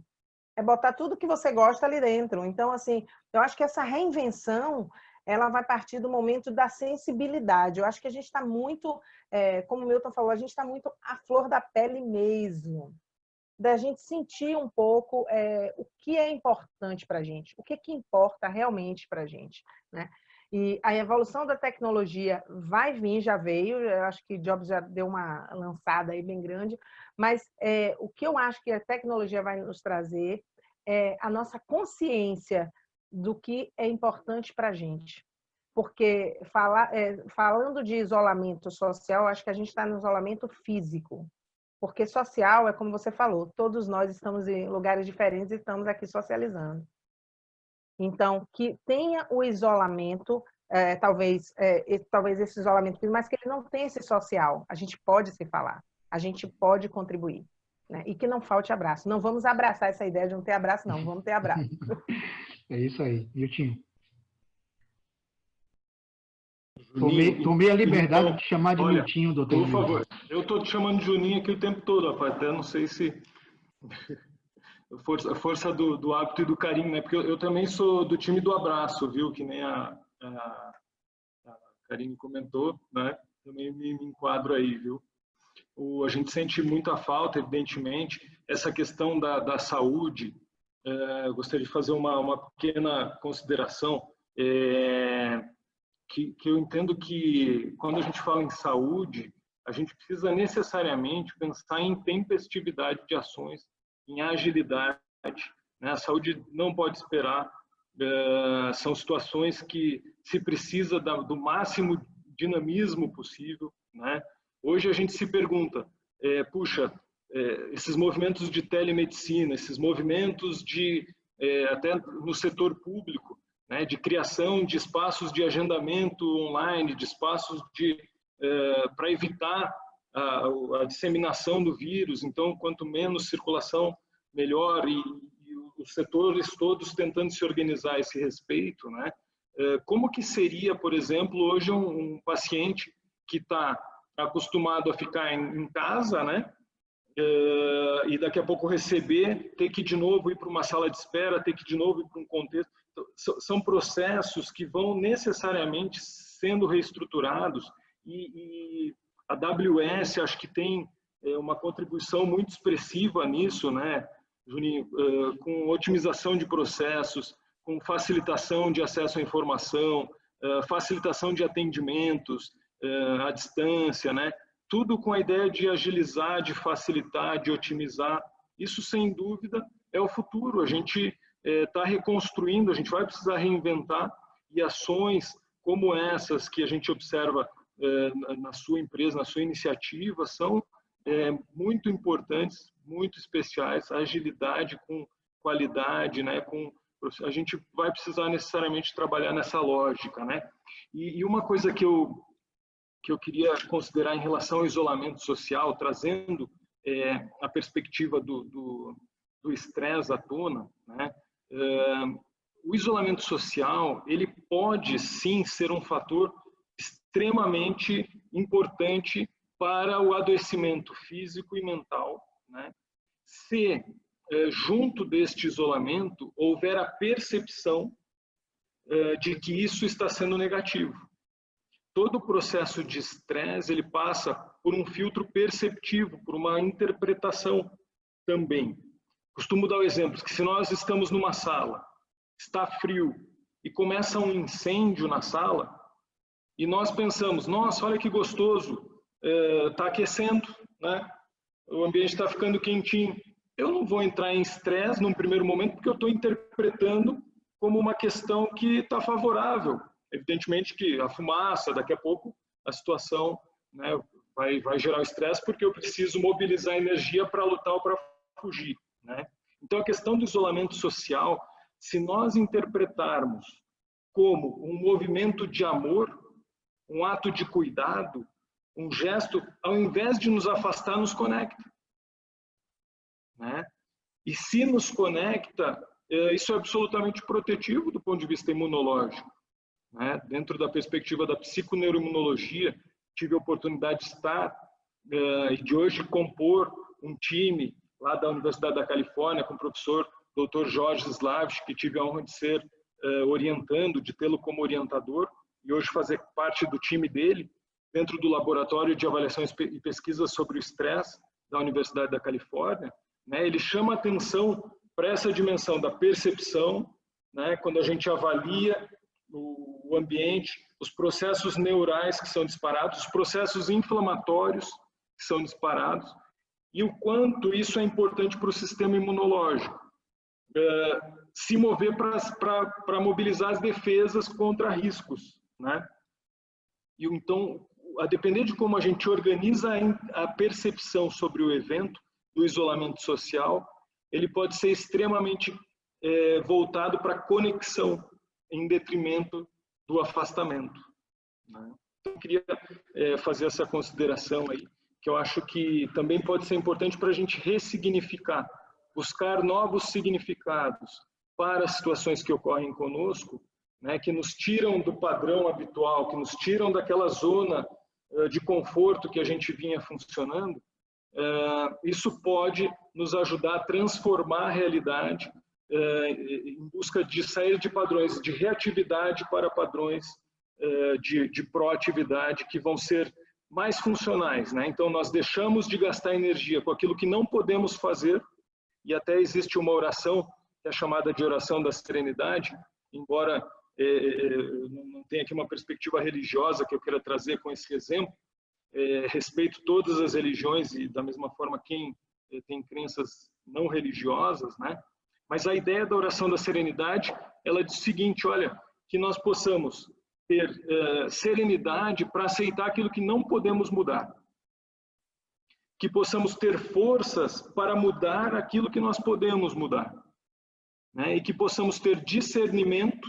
Speaker 3: botar tudo que você gosta ali dentro. Então, assim, eu acho que essa reinvenção, ela vai partir do momento da sensibilidade. Eu acho que a gente está muito, como o Milton falou, a gente está muito à flor da pele mesmo, da gente sentir um pouco o que é importante para a gente, o que importa realmente para a gente, né? E a evolução da tecnologia vai vir, já veio, eu acho que Jobs já deu uma lançada aí bem grande, mas o que eu acho que a tecnologia vai nos trazer é a nossa consciência do que é importante para a gente. Porque falando de isolamento social, acho que a gente está no isolamento físico, porque social é como você falou, todos nós estamos em lugares diferentes e estamos aqui socializando. Então, que tenha o isolamento, talvez esse isolamento, mas que ele não tenha esse social. A gente pode se falar, a gente pode contribuir. Né? E que não falte abraço. Não vamos abraçar essa ideia de não ter abraço, não. Vamos ter abraço.
Speaker 1: É isso aí. Miltinho.
Speaker 2: Tomei
Speaker 1: a liberdade de chamar de Miltinho, doutor.
Speaker 2: Por favor, eu estou te chamando de Juninho aqui o tempo todo, rapaz. Até não sei se... A força do hábito e do carinho, né? Porque eu também sou do time do abraço, viu? Que nem a Karine comentou, né? Também me enquadro aí, viu? A gente sente muita falta, evidentemente, essa questão da saúde. Eu gostaria de fazer uma pequena consideração, que eu entendo que quando a gente fala em saúde, a gente precisa necessariamente pensar em tempestividade de ações, em agilidade, né? A saúde não pode esperar, são situações que se precisa do máximo dinamismo possível, né? Hoje a gente se pergunta, puxa, esses movimentos de telemedicina, esses movimentos até no setor público, né, de criação de espaços de agendamento online, de espaços para evitar a disseminação do vírus. Então, quanto menos circulação, melhor, e os setores todos tentando se organizar a esse respeito, né? Como que seria, por exemplo, hoje um paciente que está acostumado a ficar em casa, né? E daqui a pouco ter que de novo ir para uma sala de espera, ter que de novo ir para um contexto. São processos que vão necessariamente sendo reestruturados, e a AWS acho que tem uma contribuição muito expressiva nisso, né, Juninho? Com otimização de processos, com facilitação de acesso à informação, facilitação de atendimentos à distância, né? tudo com a ideia de agilizar, de facilitar, de otimizar. Isso, sem dúvida, é o futuro. A gente está reconstruindo, a gente vai precisar reinventar, e ações como essas que a gente observa na sua empresa, na sua iniciativa, são muito importantes, muito especiais. A agilidade com qualidade, né? A gente vai precisar necessariamente trabalhar nessa lógica, né? E uma coisa que eu queria considerar em relação ao isolamento social, trazendo a perspectiva do estresse à tona, né? O isolamento social, ele pode sim ser um fator extremamente importante para o adoecimento físico e mental, né? Se junto deste isolamento houver a percepção de que isso está sendo negativo. Todo o processo de estresse, ele passa por um filtro perceptivo, por uma interpretação também. Costumo dar o exemplo que se nós estamos numa sala, está frio e começa um incêndio na sala, e nós pensamos, nossa, olha que gostoso, está aquecendo, né? O ambiente está ficando quentinho. Eu não vou entrar em estresse num primeiro momento, porque eu estou interpretando como uma questão que está favorável. Evidentemente que a fumaça, daqui a pouco, a situação, né, vai gerar estresse, porque eu preciso mobilizar energia para lutar ou para fugir, né? Então, a questão do isolamento social, se nós interpretarmos como um movimento de amor, um ato de cuidado, um gesto, ao invés de nos afastar, nos conecta, né? E se nos conecta, isso é absolutamente protetivo do ponto de vista imunológico, né? Dentro da perspectiva da psiconeuroimunologia, tive a oportunidade de estar e de hoje compor um time lá da Universidade da Califórnia com o professor Dr. Jorge Slavic, que tive a honra de ser orientando, de tê-lo como orientador, e hoje fazer parte do time dele, dentro do Laboratório de Avaliação e Pesquisa sobre o Estresse da Universidade da Califórnia, né? Ele chama atenção para essa dimensão da percepção, né? Quando a gente avalia o ambiente, os processos neurais que são disparados, os processos inflamatórios que são disparados, e o quanto isso é importante para o sistema imunológico. Se mover para mobilizar as defesas contra riscos, né? E então, a depender de como a gente organiza a percepção sobre o evento, do isolamento social, ele pode ser extremamente voltado para a conexão, em detrimento do afastamento, né? Então, eu queria fazer essa consideração aí, que eu acho que também pode ser importante para a gente ressignificar, buscar novos significados para as situações que ocorrem conosco, né, que nos tiram do padrão habitual, que nos tiram daquela zona de conforto que a gente vinha funcionando. Isso pode nos ajudar a transformar a realidade em busca de sair de padrões de reatividade para padrões de proatividade que vão ser mais funcionais, né? Então, nós deixamos de gastar energia com aquilo que não podemos fazer, e até existe uma oração, que é chamada de oração da serenidade, embora não tenha aqui uma perspectiva religiosa que eu queira trazer com esse exemplo, respeito todas as religiões e, da mesma forma, quem tem crenças não religiosas, né? Mas a ideia da oração da serenidade, ela diz o seguinte, olha, que nós possamos ter serenidade para aceitar aquilo que não podemos mudar. Que possamos ter forças para mudar aquilo que nós podemos mudar, né? E que possamos ter discernimento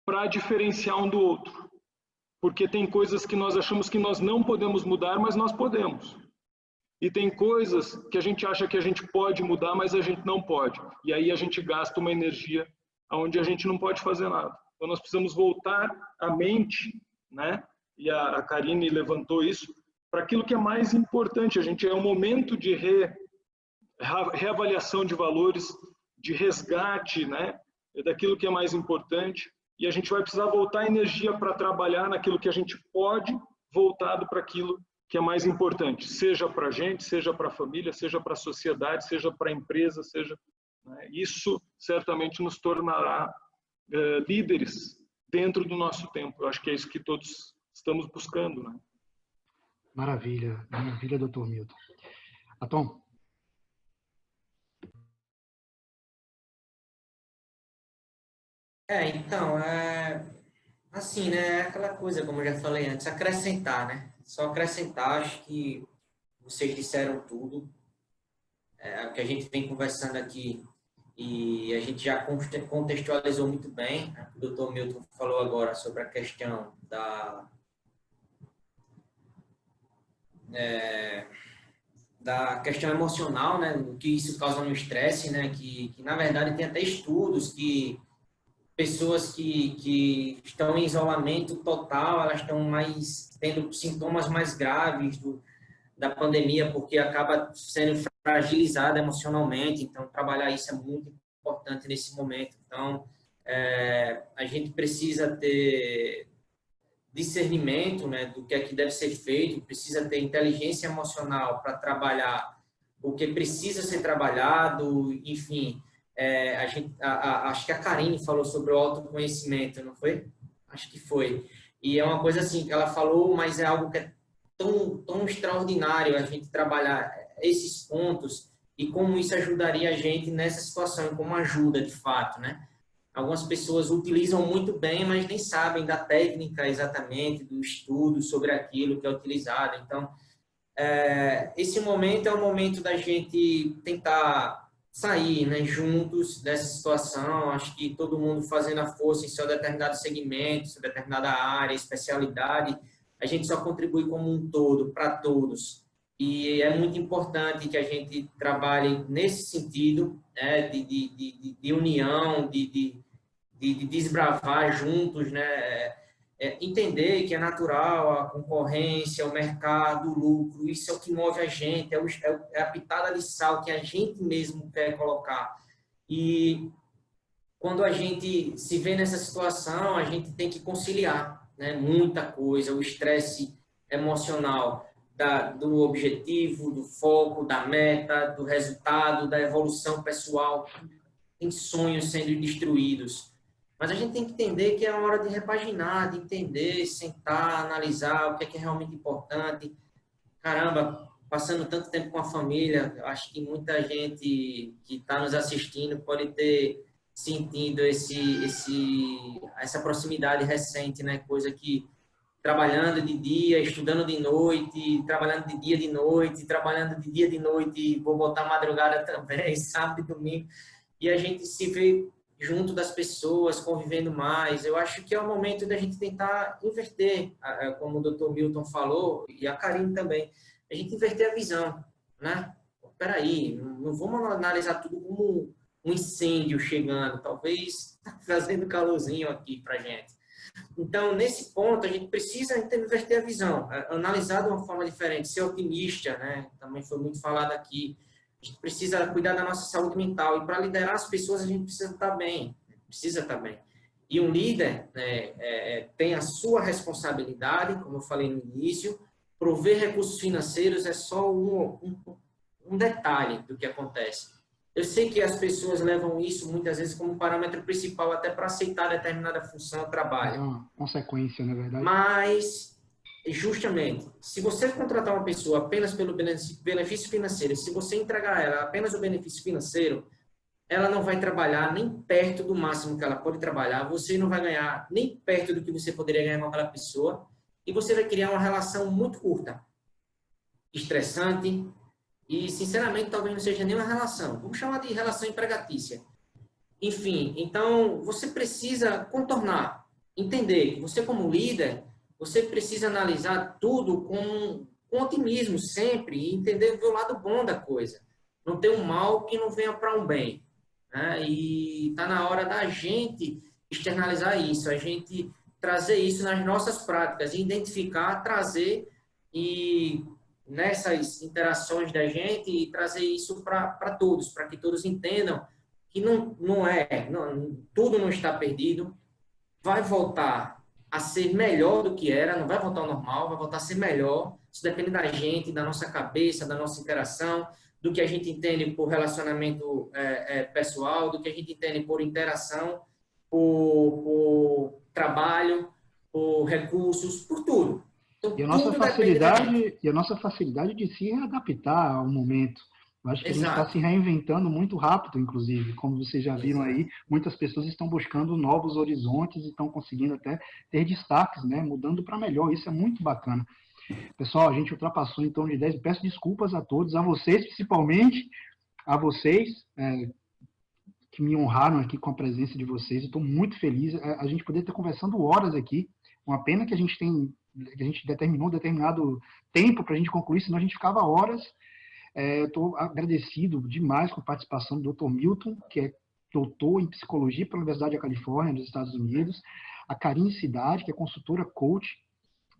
Speaker 2: para diferenciar um do outro. Porque tem coisas que nós achamos que nós não podemos mudar, mas nós podemos. E tem coisas que a gente acha que a gente pode mudar, mas a gente não pode. E aí a gente gasta uma energia onde a gente não pode fazer nada. Então nós precisamos voltar a mente, né? E a Karine levantou isso, para aquilo que é mais importante. A gente é um momento de reavaliação de valores, de resgate, né? Daquilo que é mais importante. E a gente vai precisar voltar a energia para trabalhar naquilo que a gente pode, voltado para aquilo que é mais importante, seja para a gente, seja para a família, seja para a sociedade, seja para a empresa, seja, né? Isso certamente nos tornará líderes dentro do nosso tempo. Eu acho que é isso que todos estamos buscando, né?
Speaker 1: Maravilha, maravilha, doutor Milton. Atom?
Speaker 4: Então, assim, né, é aquela coisa, como eu já falei antes, acrescentar, né? Só acrescentar, acho que vocês disseram tudo, o que a gente vem conversando aqui e a gente já contextualizou muito bem, né? O doutor Milton falou agora sobre a questão da questão emocional, né? O que isso causa no estresse, né? Que na verdade tem até estudos que pessoas que estão em isolamento total, elas estão tendo sintomas mais graves da pandemia, porque acaba sendo fragilizada emocionalmente. Então, trabalhar isso é muito importante nesse momento. Então, a gente precisa ter discernimento, né, do que é que deve ser feito, precisa ter inteligência emocional para trabalhar o que precisa ser trabalhado, enfim. Acho que a Karine falou sobre o autoconhecimento, não foi? Acho que foi. E é uma coisa assim que ela falou, mas é algo que é tão extraordinário a gente trabalhar esses pontos e como isso ajudaria a gente nessa situação, como ajuda de fato, né? Algumas pessoas utilizam muito bem, mas nem sabem da técnica exatamente, do estudo sobre aquilo que é utilizado. Então, esse momento é o momento da gente tentar sair, né, juntos dessa situação. Acho que todo mundo fazendo a força em seu determinado segmento, sua determinada área, especialidade, a gente só contribui como um todo, para todos. E é muito importante que a gente trabalhe nesse sentido, né, de união, de desbravar juntos, né? Entender que é natural a concorrência, o mercado, o lucro, isso é o que move a gente, é a pitada de sal que a gente mesmo quer colocar. E quando a gente se vê nessa situação, a gente tem que conciliar, né? Muita coisa, o estresse emocional do objetivo, do foco, da meta, do resultado, da evolução pessoal, tem sonhos sendo destruídos. Mas a gente tem que entender que é uma hora de repaginar, de entender, sentar, analisar o que é realmente importante. Caramba, passando tanto tempo com a família, acho que muita gente que está nos assistindo pode ter sentido essa proximidade recente, né? Coisa que trabalhando de dia, estudando de noite, trabalhando de dia de noite, trabalhando de dia de noite, vou botar madrugada também, sábado e domingo, e a gente se vê junto das pessoas, convivendo mais. Eu acho que é o momento da gente tentar inverter, como o doutor Milton falou, e a Karine também, a gente inverter a visão, né? Peraí, não vamos analisar tudo como um incêndio chegando, talvez fazendo calorzinho aqui pra gente. Então, nesse ponto, a gente precisa inverter a visão, analisar de uma forma diferente, ser otimista, né? Também foi muito falado aqui. A gente precisa cuidar da nossa saúde mental. E para liderar as pessoas, a gente precisa estar bem. Precisa estar bem. E um líder, né, tem a sua responsabilidade, como eu falei no início. Prover recursos financeiros é só um detalhe do que acontece. Eu sei que as pessoas levam isso muitas vezes como parâmetro principal até para aceitar determinada função ou trabalho.
Speaker 1: É uma consequência, na verdade.
Speaker 4: Mas, justamente, se você contratar uma pessoa apenas pelo benefício financeiro, se você entregar a ela apenas o benefício financeiro, ela não vai trabalhar nem perto do máximo que ela pode trabalhar, você não vai ganhar nem perto do que você poderia ganhar com aquela pessoa, e você vai criar uma relação muito curta, estressante, e, sinceramente, talvez não seja nenhuma relação. Vamos chamar de relação empregatícia. Enfim, então, você precisa contornar, entender que você, como líder, você precisa analisar tudo com otimismo sempre e entender o lado bom da coisa. Não ter um mal que não venha para um bem, né? E está na hora da gente externalizar isso, a gente trazer isso nas nossas práticas, identificar, trazer e nessas interações da gente e trazer isso para todos, para que todos entendam que tudo não está perdido, vai voltar a ser melhor do que era, não vai voltar ao normal, vai voltar a ser melhor. Isso depende da gente, da nossa cabeça, da nossa interação, do que a gente entende por relacionamento pessoal, do que a gente entende por interação, por trabalho, por recursos, por tudo. Então,
Speaker 1: E a nossa
Speaker 4: tudo depende da gente.
Speaker 1: facilidade de se adaptar ao momento. Eu acho que a gente está
Speaker 4: Exato,
Speaker 1: se reinventando muito rápido, inclusive. Como vocês já viram
Speaker 4: exato.
Speaker 1: aí, muitas pessoas estão buscando novos horizontes e estão conseguindo até ter destaques, né? Mudando para melhor. Isso é muito bacana. Pessoal, a gente ultrapassou em torno de 10. Peço desculpas a todos, a vocês principalmente, a vocês que me honraram aqui com a presença de vocês. Estou muito feliz. A gente poderia estar conversando horas aqui. Uma pena que a gente determinou determinado tempo para a gente concluir, senão a gente ficava horas. Eu estou agradecido demais com a participação do Dr. Milton, que é doutor em psicologia pela Universidade da Califórnia, nos Estados Unidos, a Karine Cidade, que é consultora coach,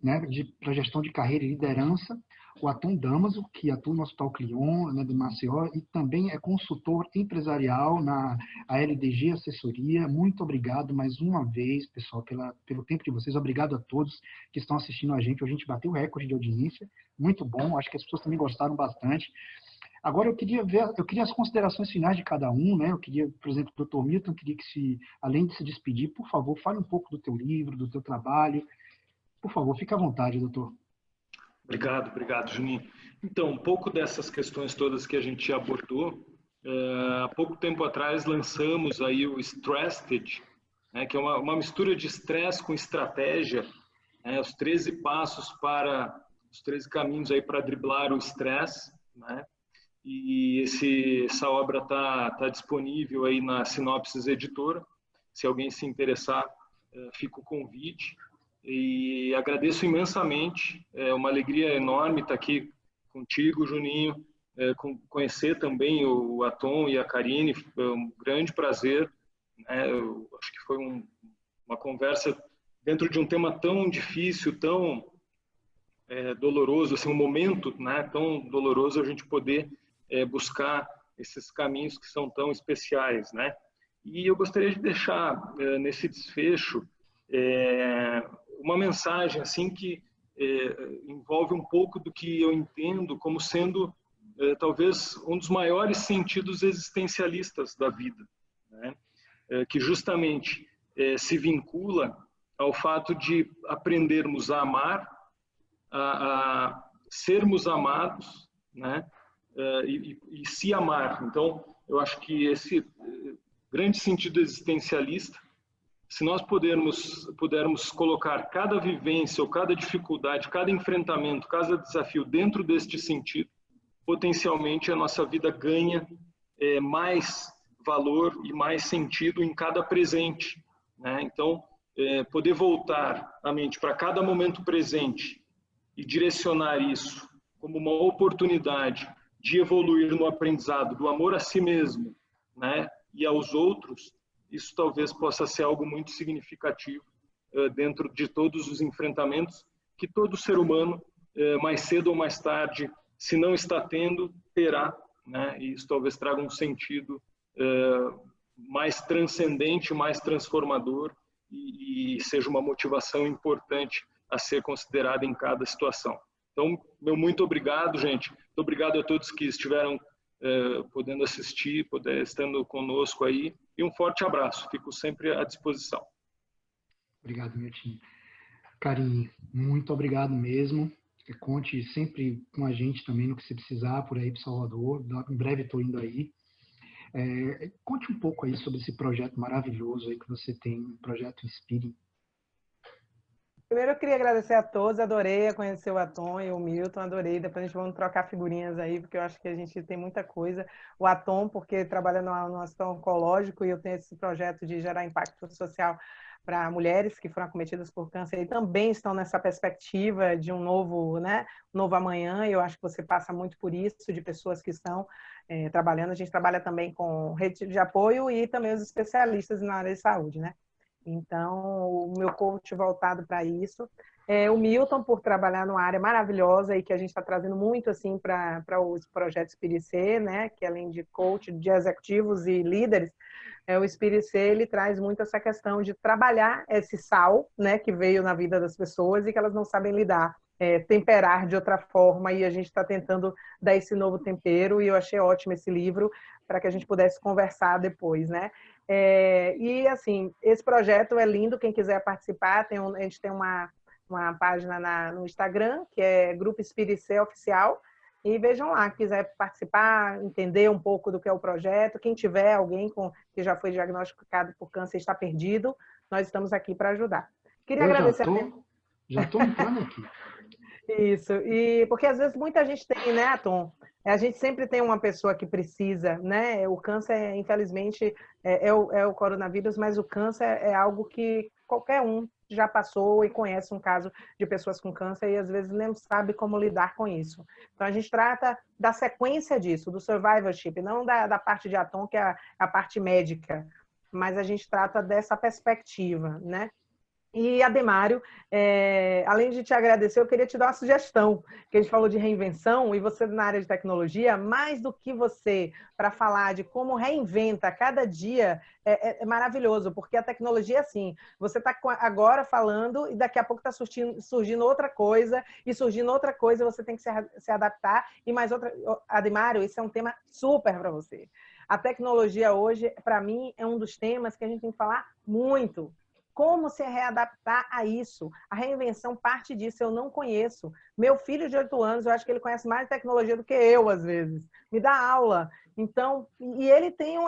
Speaker 1: né, para gestão de carreira e liderança, o Atom Damaso, que atua no Hospital Clion, né, de Maceió, e também é consultor empresarial na LDG Assessoria. Muito obrigado mais uma vez, pessoal, pelo tempo de vocês. Obrigado a todos que estão assistindo a gente. Hoje a gente bateu o recorde de audiência. Muito bom. Acho que as pessoas também gostaram bastante. Agora, eu queria as considerações finais de cada um, né? Eu queria, por exemplo, o Dr. Milton, queria que, além de se despedir, por favor, fale um pouco do teu livro, do teu trabalho. Por favor, fique à vontade, doutor.
Speaker 2: Obrigado, Juninho. Então, um pouco dessas questões todas que a gente abordou, há pouco tempo atrás lançamos aí o Stressed, né, que é uma mistura de estresse com estratégia, né, os 13 passos os 13 caminhos aí para driblar o estresse, né? E essa obra tá disponível aí na Sinopsis Editora. Se alguém se interessar, fica o convite. E agradeço imensamente, é uma alegria enorme estar aqui contigo, Juninho, conhecer também o Atom e a Karine, foi um grande prazer, né? Eu acho que foi uma conversa dentro de um tema tão difícil, tão doloroso, assim, um momento, né, tão doloroso, a gente poder buscar esses caminhos que são tão especiais, né? E eu gostaria de deixar nesse desfecho uma mensagem assim que envolve um pouco do que eu entendo como sendo talvez um dos maiores sentidos existencialistas da vida, né? Que justamente se vincula ao fato de aprendermos a amar, a sermos amados, né? E se amar. Então, eu acho que esse grande sentido existencialista, se nós pudermos colocar cada vivência ou cada dificuldade, cada enfrentamento, cada desafio dentro deste sentido, potencialmente a nossa vida ganha mais valor e mais sentido em cada presente, né? Então, poder voltar a mente para cada momento presente e direcionar isso como uma oportunidade de evoluir no aprendizado, do amor a si mesmo, né, e aos outros, isso talvez possa ser algo muito significativo dentro de todos os enfrentamentos que todo ser humano, mais cedo ou mais tarde, se não está tendo, terá, né, e isso talvez traga um sentido mais transcendente, mais transformador e seja uma motivação importante a ser considerada em cada situação. Então, meu muito obrigado, gente. Muito obrigado a todos que estiveram podendo assistir, estando conosco aí. E um forte abraço. Fico sempre à disposição.
Speaker 1: Obrigado, Milton. Karine, muito obrigado mesmo. Conte sempre com a gente também no que você precisar por aí para Salvador. Em breve estou indo aí. Conte um pouco aí sobre esse projeto maravilhoso aí que você tem, o projeto Inspire.
Speaker 3: Primeiro eu queria agradecer a todos, adorei conhecer o Atom e o Milton, adorei, depois a gente vamos trocar figurinhas aí, porque eu acho que a gente tem muita coisa. O Atom, porque trabalha no hospital oncológico e eu tenho esse projeto de gerar impacto social para mulheres que foram acometidas por câncer e também estão nessa perspectiva de um novo amanhã, e eu acho que você passa muito por isso, de pessoas que estão trabalhando. A gente trabalha também com rede de apoio e também os especialistas na área de saúde, né? Então, o meu coach voltado para isso. O Milton, por trabalhar numa área maravilhosa e que a gente está trazendo muito assim para o projeto Spirit C, né? Que além de coach de executivos e líderes, o Spirit C ele traz muito essa questão de trabalhar esse sal, né? Que veio na vida das pessoas e que elas não sabem lidar, temperar de outra forma, e a gente está tentando dar esse novo tempero, e eu achei ótimo esse livro para que a gente pudesse conversar depois, né? E assim, esse projeto é lindo, quem quiser participar, a gente tem uma uma página no Instagram, que é Grupo Espírita Oficial, e vejam lá, quiser participar, entender um pouco do que é o projeto, quem tiver alguém que já foi diagnosticado por câncer e está perdido, nós estamos aqui para ajudar. Queria agradecer.
Speaker 1: Já estou entrando aqui.
Speaker 3: Isso, e porque às vezes muita gente tem, né, Tom? A gente sempre tem uma pessoa que precisa, né? O câncer, infelizmente, é o coronavírus, mas o câncer é algo que qualquer um já passou e conhece um caso de pessoas com câncer e às vezes nem sabe como lidar com isso. Então a gente trata da sequência disso, do survivorship, não da parte de Atom, que é a parte médica, mas a gente trata dessa perspectiva, né? E, Ademário, além de te agradecer, eu queria te dar uma sugestão, que a gente falou de reinvenção, e você na área de tecnologia, mais do que você, para falar de como reinventa cada dia, é maravilhoso, porque a tecnologia é assim, você está agora falando e daqui a pouco está surgindo outra coisa, e surgindo outra coisa, você tem que se adaptar, e mais outra... Ademário, esse é um tema super para você. A tecnologia hoje, para mim, é um dos temas que a gente tem que falar muito. Como se readaptar a isso? A reinvenção parte disso, eu não conheço. Meu filho de 8 anos, eu acho que ele conhece mais tecnologia do que eu, às vezes. Me dá aula. Então, e ele tem,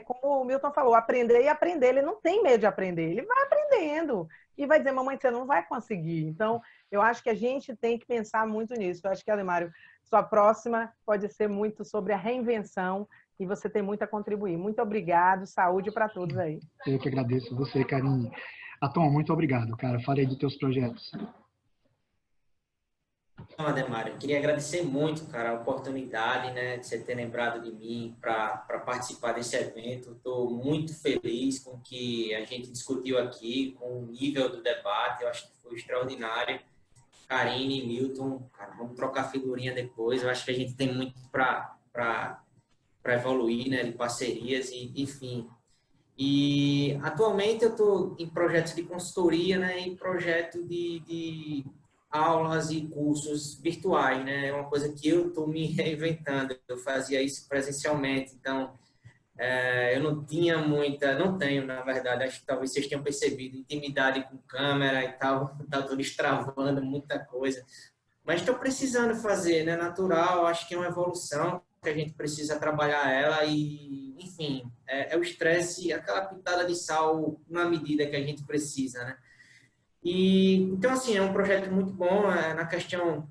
Speaker 3: como o Milton falou, aprender e aprender. Ele não tem medo de aprender, ele vai aprendendo. E vai dizer, mamãe, você não vai conseguir. Então, eu acho que a gente tem que pensar muito nisso. Eu acho que, Ademário, sua próxima pode ser muito sobre a reinvenção, e você tem muito a contribuir. Muito obrigado, saúde para todos aí.
Speaker 1: Eu que agradeço você, Karine. Atom, muito obrigado, cara. Fala aí dos teus projetos.
Speaker 4: Então, Ademário, queria agradecer muito, cara, a oportunidade, né, de você ter lembrado de mim para participar desse evento. Estou muito feliz com o que a gente discutiu aqui, com o nível do debate. Eu acho que foi extraordinário. Karine, Milton, cara, vamos trocar figurinha depois. Eu acho que a gente tem muito para evoluir, né, de parcerias e enfim. E atualmente eu estou em projetos de consultoria, né, em projeto de aulas e cursos virtuais, né, é uma coisa que eu estou me reinventando. Eu fazia isso presencialmente, então eu não tinha não tenho, na verdade, acho que talvez vocês tenham percebido, intimidade com câmera e tal, estou destravando muita coisa. Mas estou precisando fazer, né, natural, acho que é uma evolução, que a gente precisa trabalhar ela e, enfim, é o estresse, aquela pitada de sal na medida que a gente precisa, né? E, então, assim, é um projeto muito bom na questão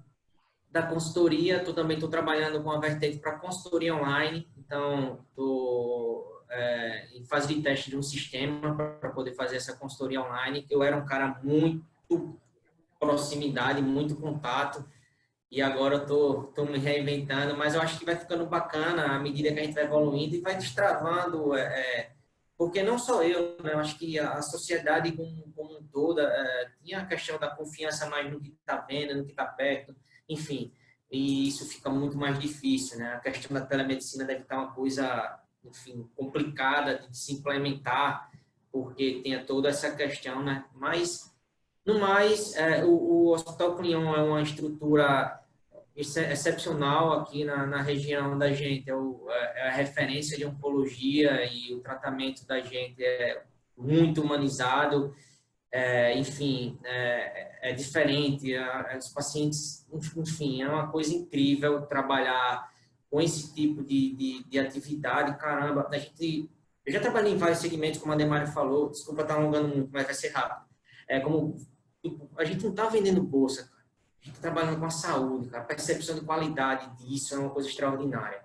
Speaker 4: da consultoria. Também estou trabalhando com a vertente para consultoria online, então estou em fase de teste de um sistema para poder fazer essa consultoria online. Eu era um cara muito proximidade, muito contato, e agora eu tô me reinventando, mas eu acho que vai ficando bacana à medida que a gente vai evoluindo e vai destravando, porque não só eu, né? Eu acho que a sociedade como um todo tinha a questão da confiança mais no que está vendo, no que está perto, enfim, e isso fica muito mais difícil, né? A questão da telemedicina deve estar uma coisa, enfim, complicada de se implementar, porque tem toda essa questão, né? Mas no mais, o Hospital Clion é uma estrutura excepcional aqui na região da gente. É a referência de oncologia e o tratamento da gente é muito humanizado. Enfim, é diferente. Os pacientes, enfim, é uma coisa incrível trabalhar com esse tipo de atividade. Caramba, eu já trabalhei em vários segmentos, como a Ademário falou. Desculpa estar alongando muito, mas vai ser rápido. A gente não está vendendo bolsa, cara. A gente está trabalhando com a saúde, cara. A percepção de qualidade disso é uma coisa extraordinária.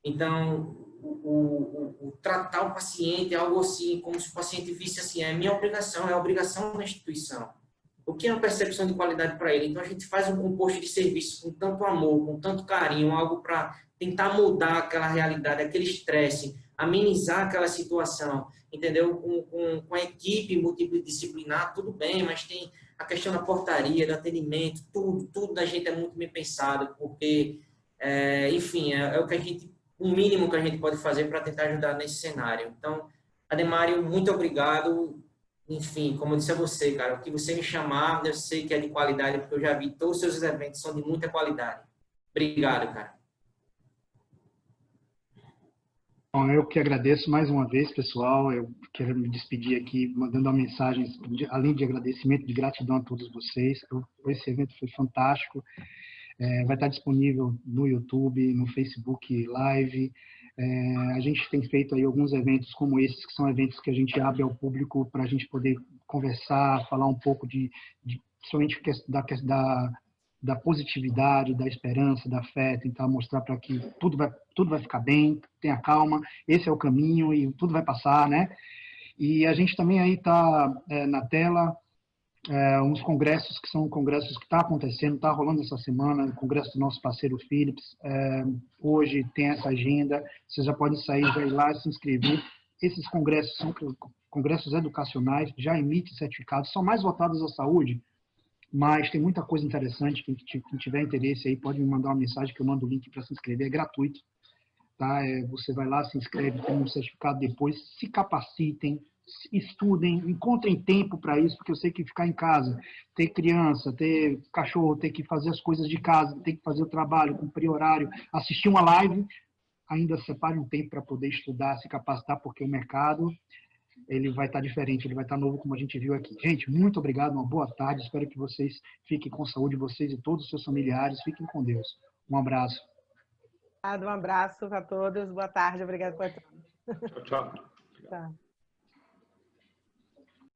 Speaker 4: Então, o tratar o paciente é algo assim, como se o paciente visse assim, é minha obrigação, é a obrigação da instituição. O que é uma percepção de qualidade para ele? Então, a gente faz um composto de serviço com tanto amor, com tanto carinho, algo para tentar mudar aquela realidade, aquele estresse, amenizar aquela situação, entendeu? Com a equipe multidisciplinar, tudo bem, mas tem a questão da portaria, do atendimento, tudo da gente é muito bem pensado, porque, enfim, o mínimo que a gente pode fazer para tentar ajudar nesse cenário. Então, Ademário, muito obrigado. Enfim, como eu disse a você, cara, o que você me chamar, eu sei que é de qualidade, porque eu já vi todos os seus eventos, são de muita qualidade. Obrigado, cara.
Speaker 1: Bom, eu que agradeço mais uma vez, pessoal. Eu quero me despedir aqui, mandando uma mensagem, além de agradecimento, de gratidão a todos vocês. Esse evento foi fantástico. Vai estar disponível no YouTube, no Facebook Live. A gente tem feito aí alguns eventos como esses, que são eventos que a gente abre ao público para a gente poder conversar, falar um pouco somente da positividade, da esperança, da fé, tentar mostrar para que tudo vai ficar bem, tenha calma, esse é o caminho e tudo vai passar, né? E a gente também aí está na tela uns congressos que são congressos que está acontecendo, está rolando essa semana, o congresso do nosso parceiro Philips, hoje tem essa agenda, vocês já podem sair, já ir lá se inscrever. Esses congressos são congressos educacionais, já emitem certificados, são mais voltados à saúde, mas tem muita coisa interessante. Quem tiver interesse aí pode me mandar uma mensagem que eu mando o link para se inscrever, é gratuito. Tá? Você vai lá, se inscreve, tem um certificado depois, se capacitem, estudem, encontrem tempo para isso, porque eu sei que ficar em casa, ter criança, ter cachorro, ter que fazer as coisas de casa, ter que fazer o trabalho, cumprir horário, assistir uma live, ainda separe um tempo para poder estudar, se capacitar, porque o mercado ele vai estar diferente, ele vai estar novo, como a gente viu aqui. Gente, muito obrigado, uma boa tarde, espero que vocês fiquem com saúde, vocês e todos os seus familiares, fiquem com Deus. Um abraço.
Speaker 3: Um abraço a todos, boa tarde, obrigado por tudo.
Speaker 2: Tchau, tchau.
Speaker 3: Tchau.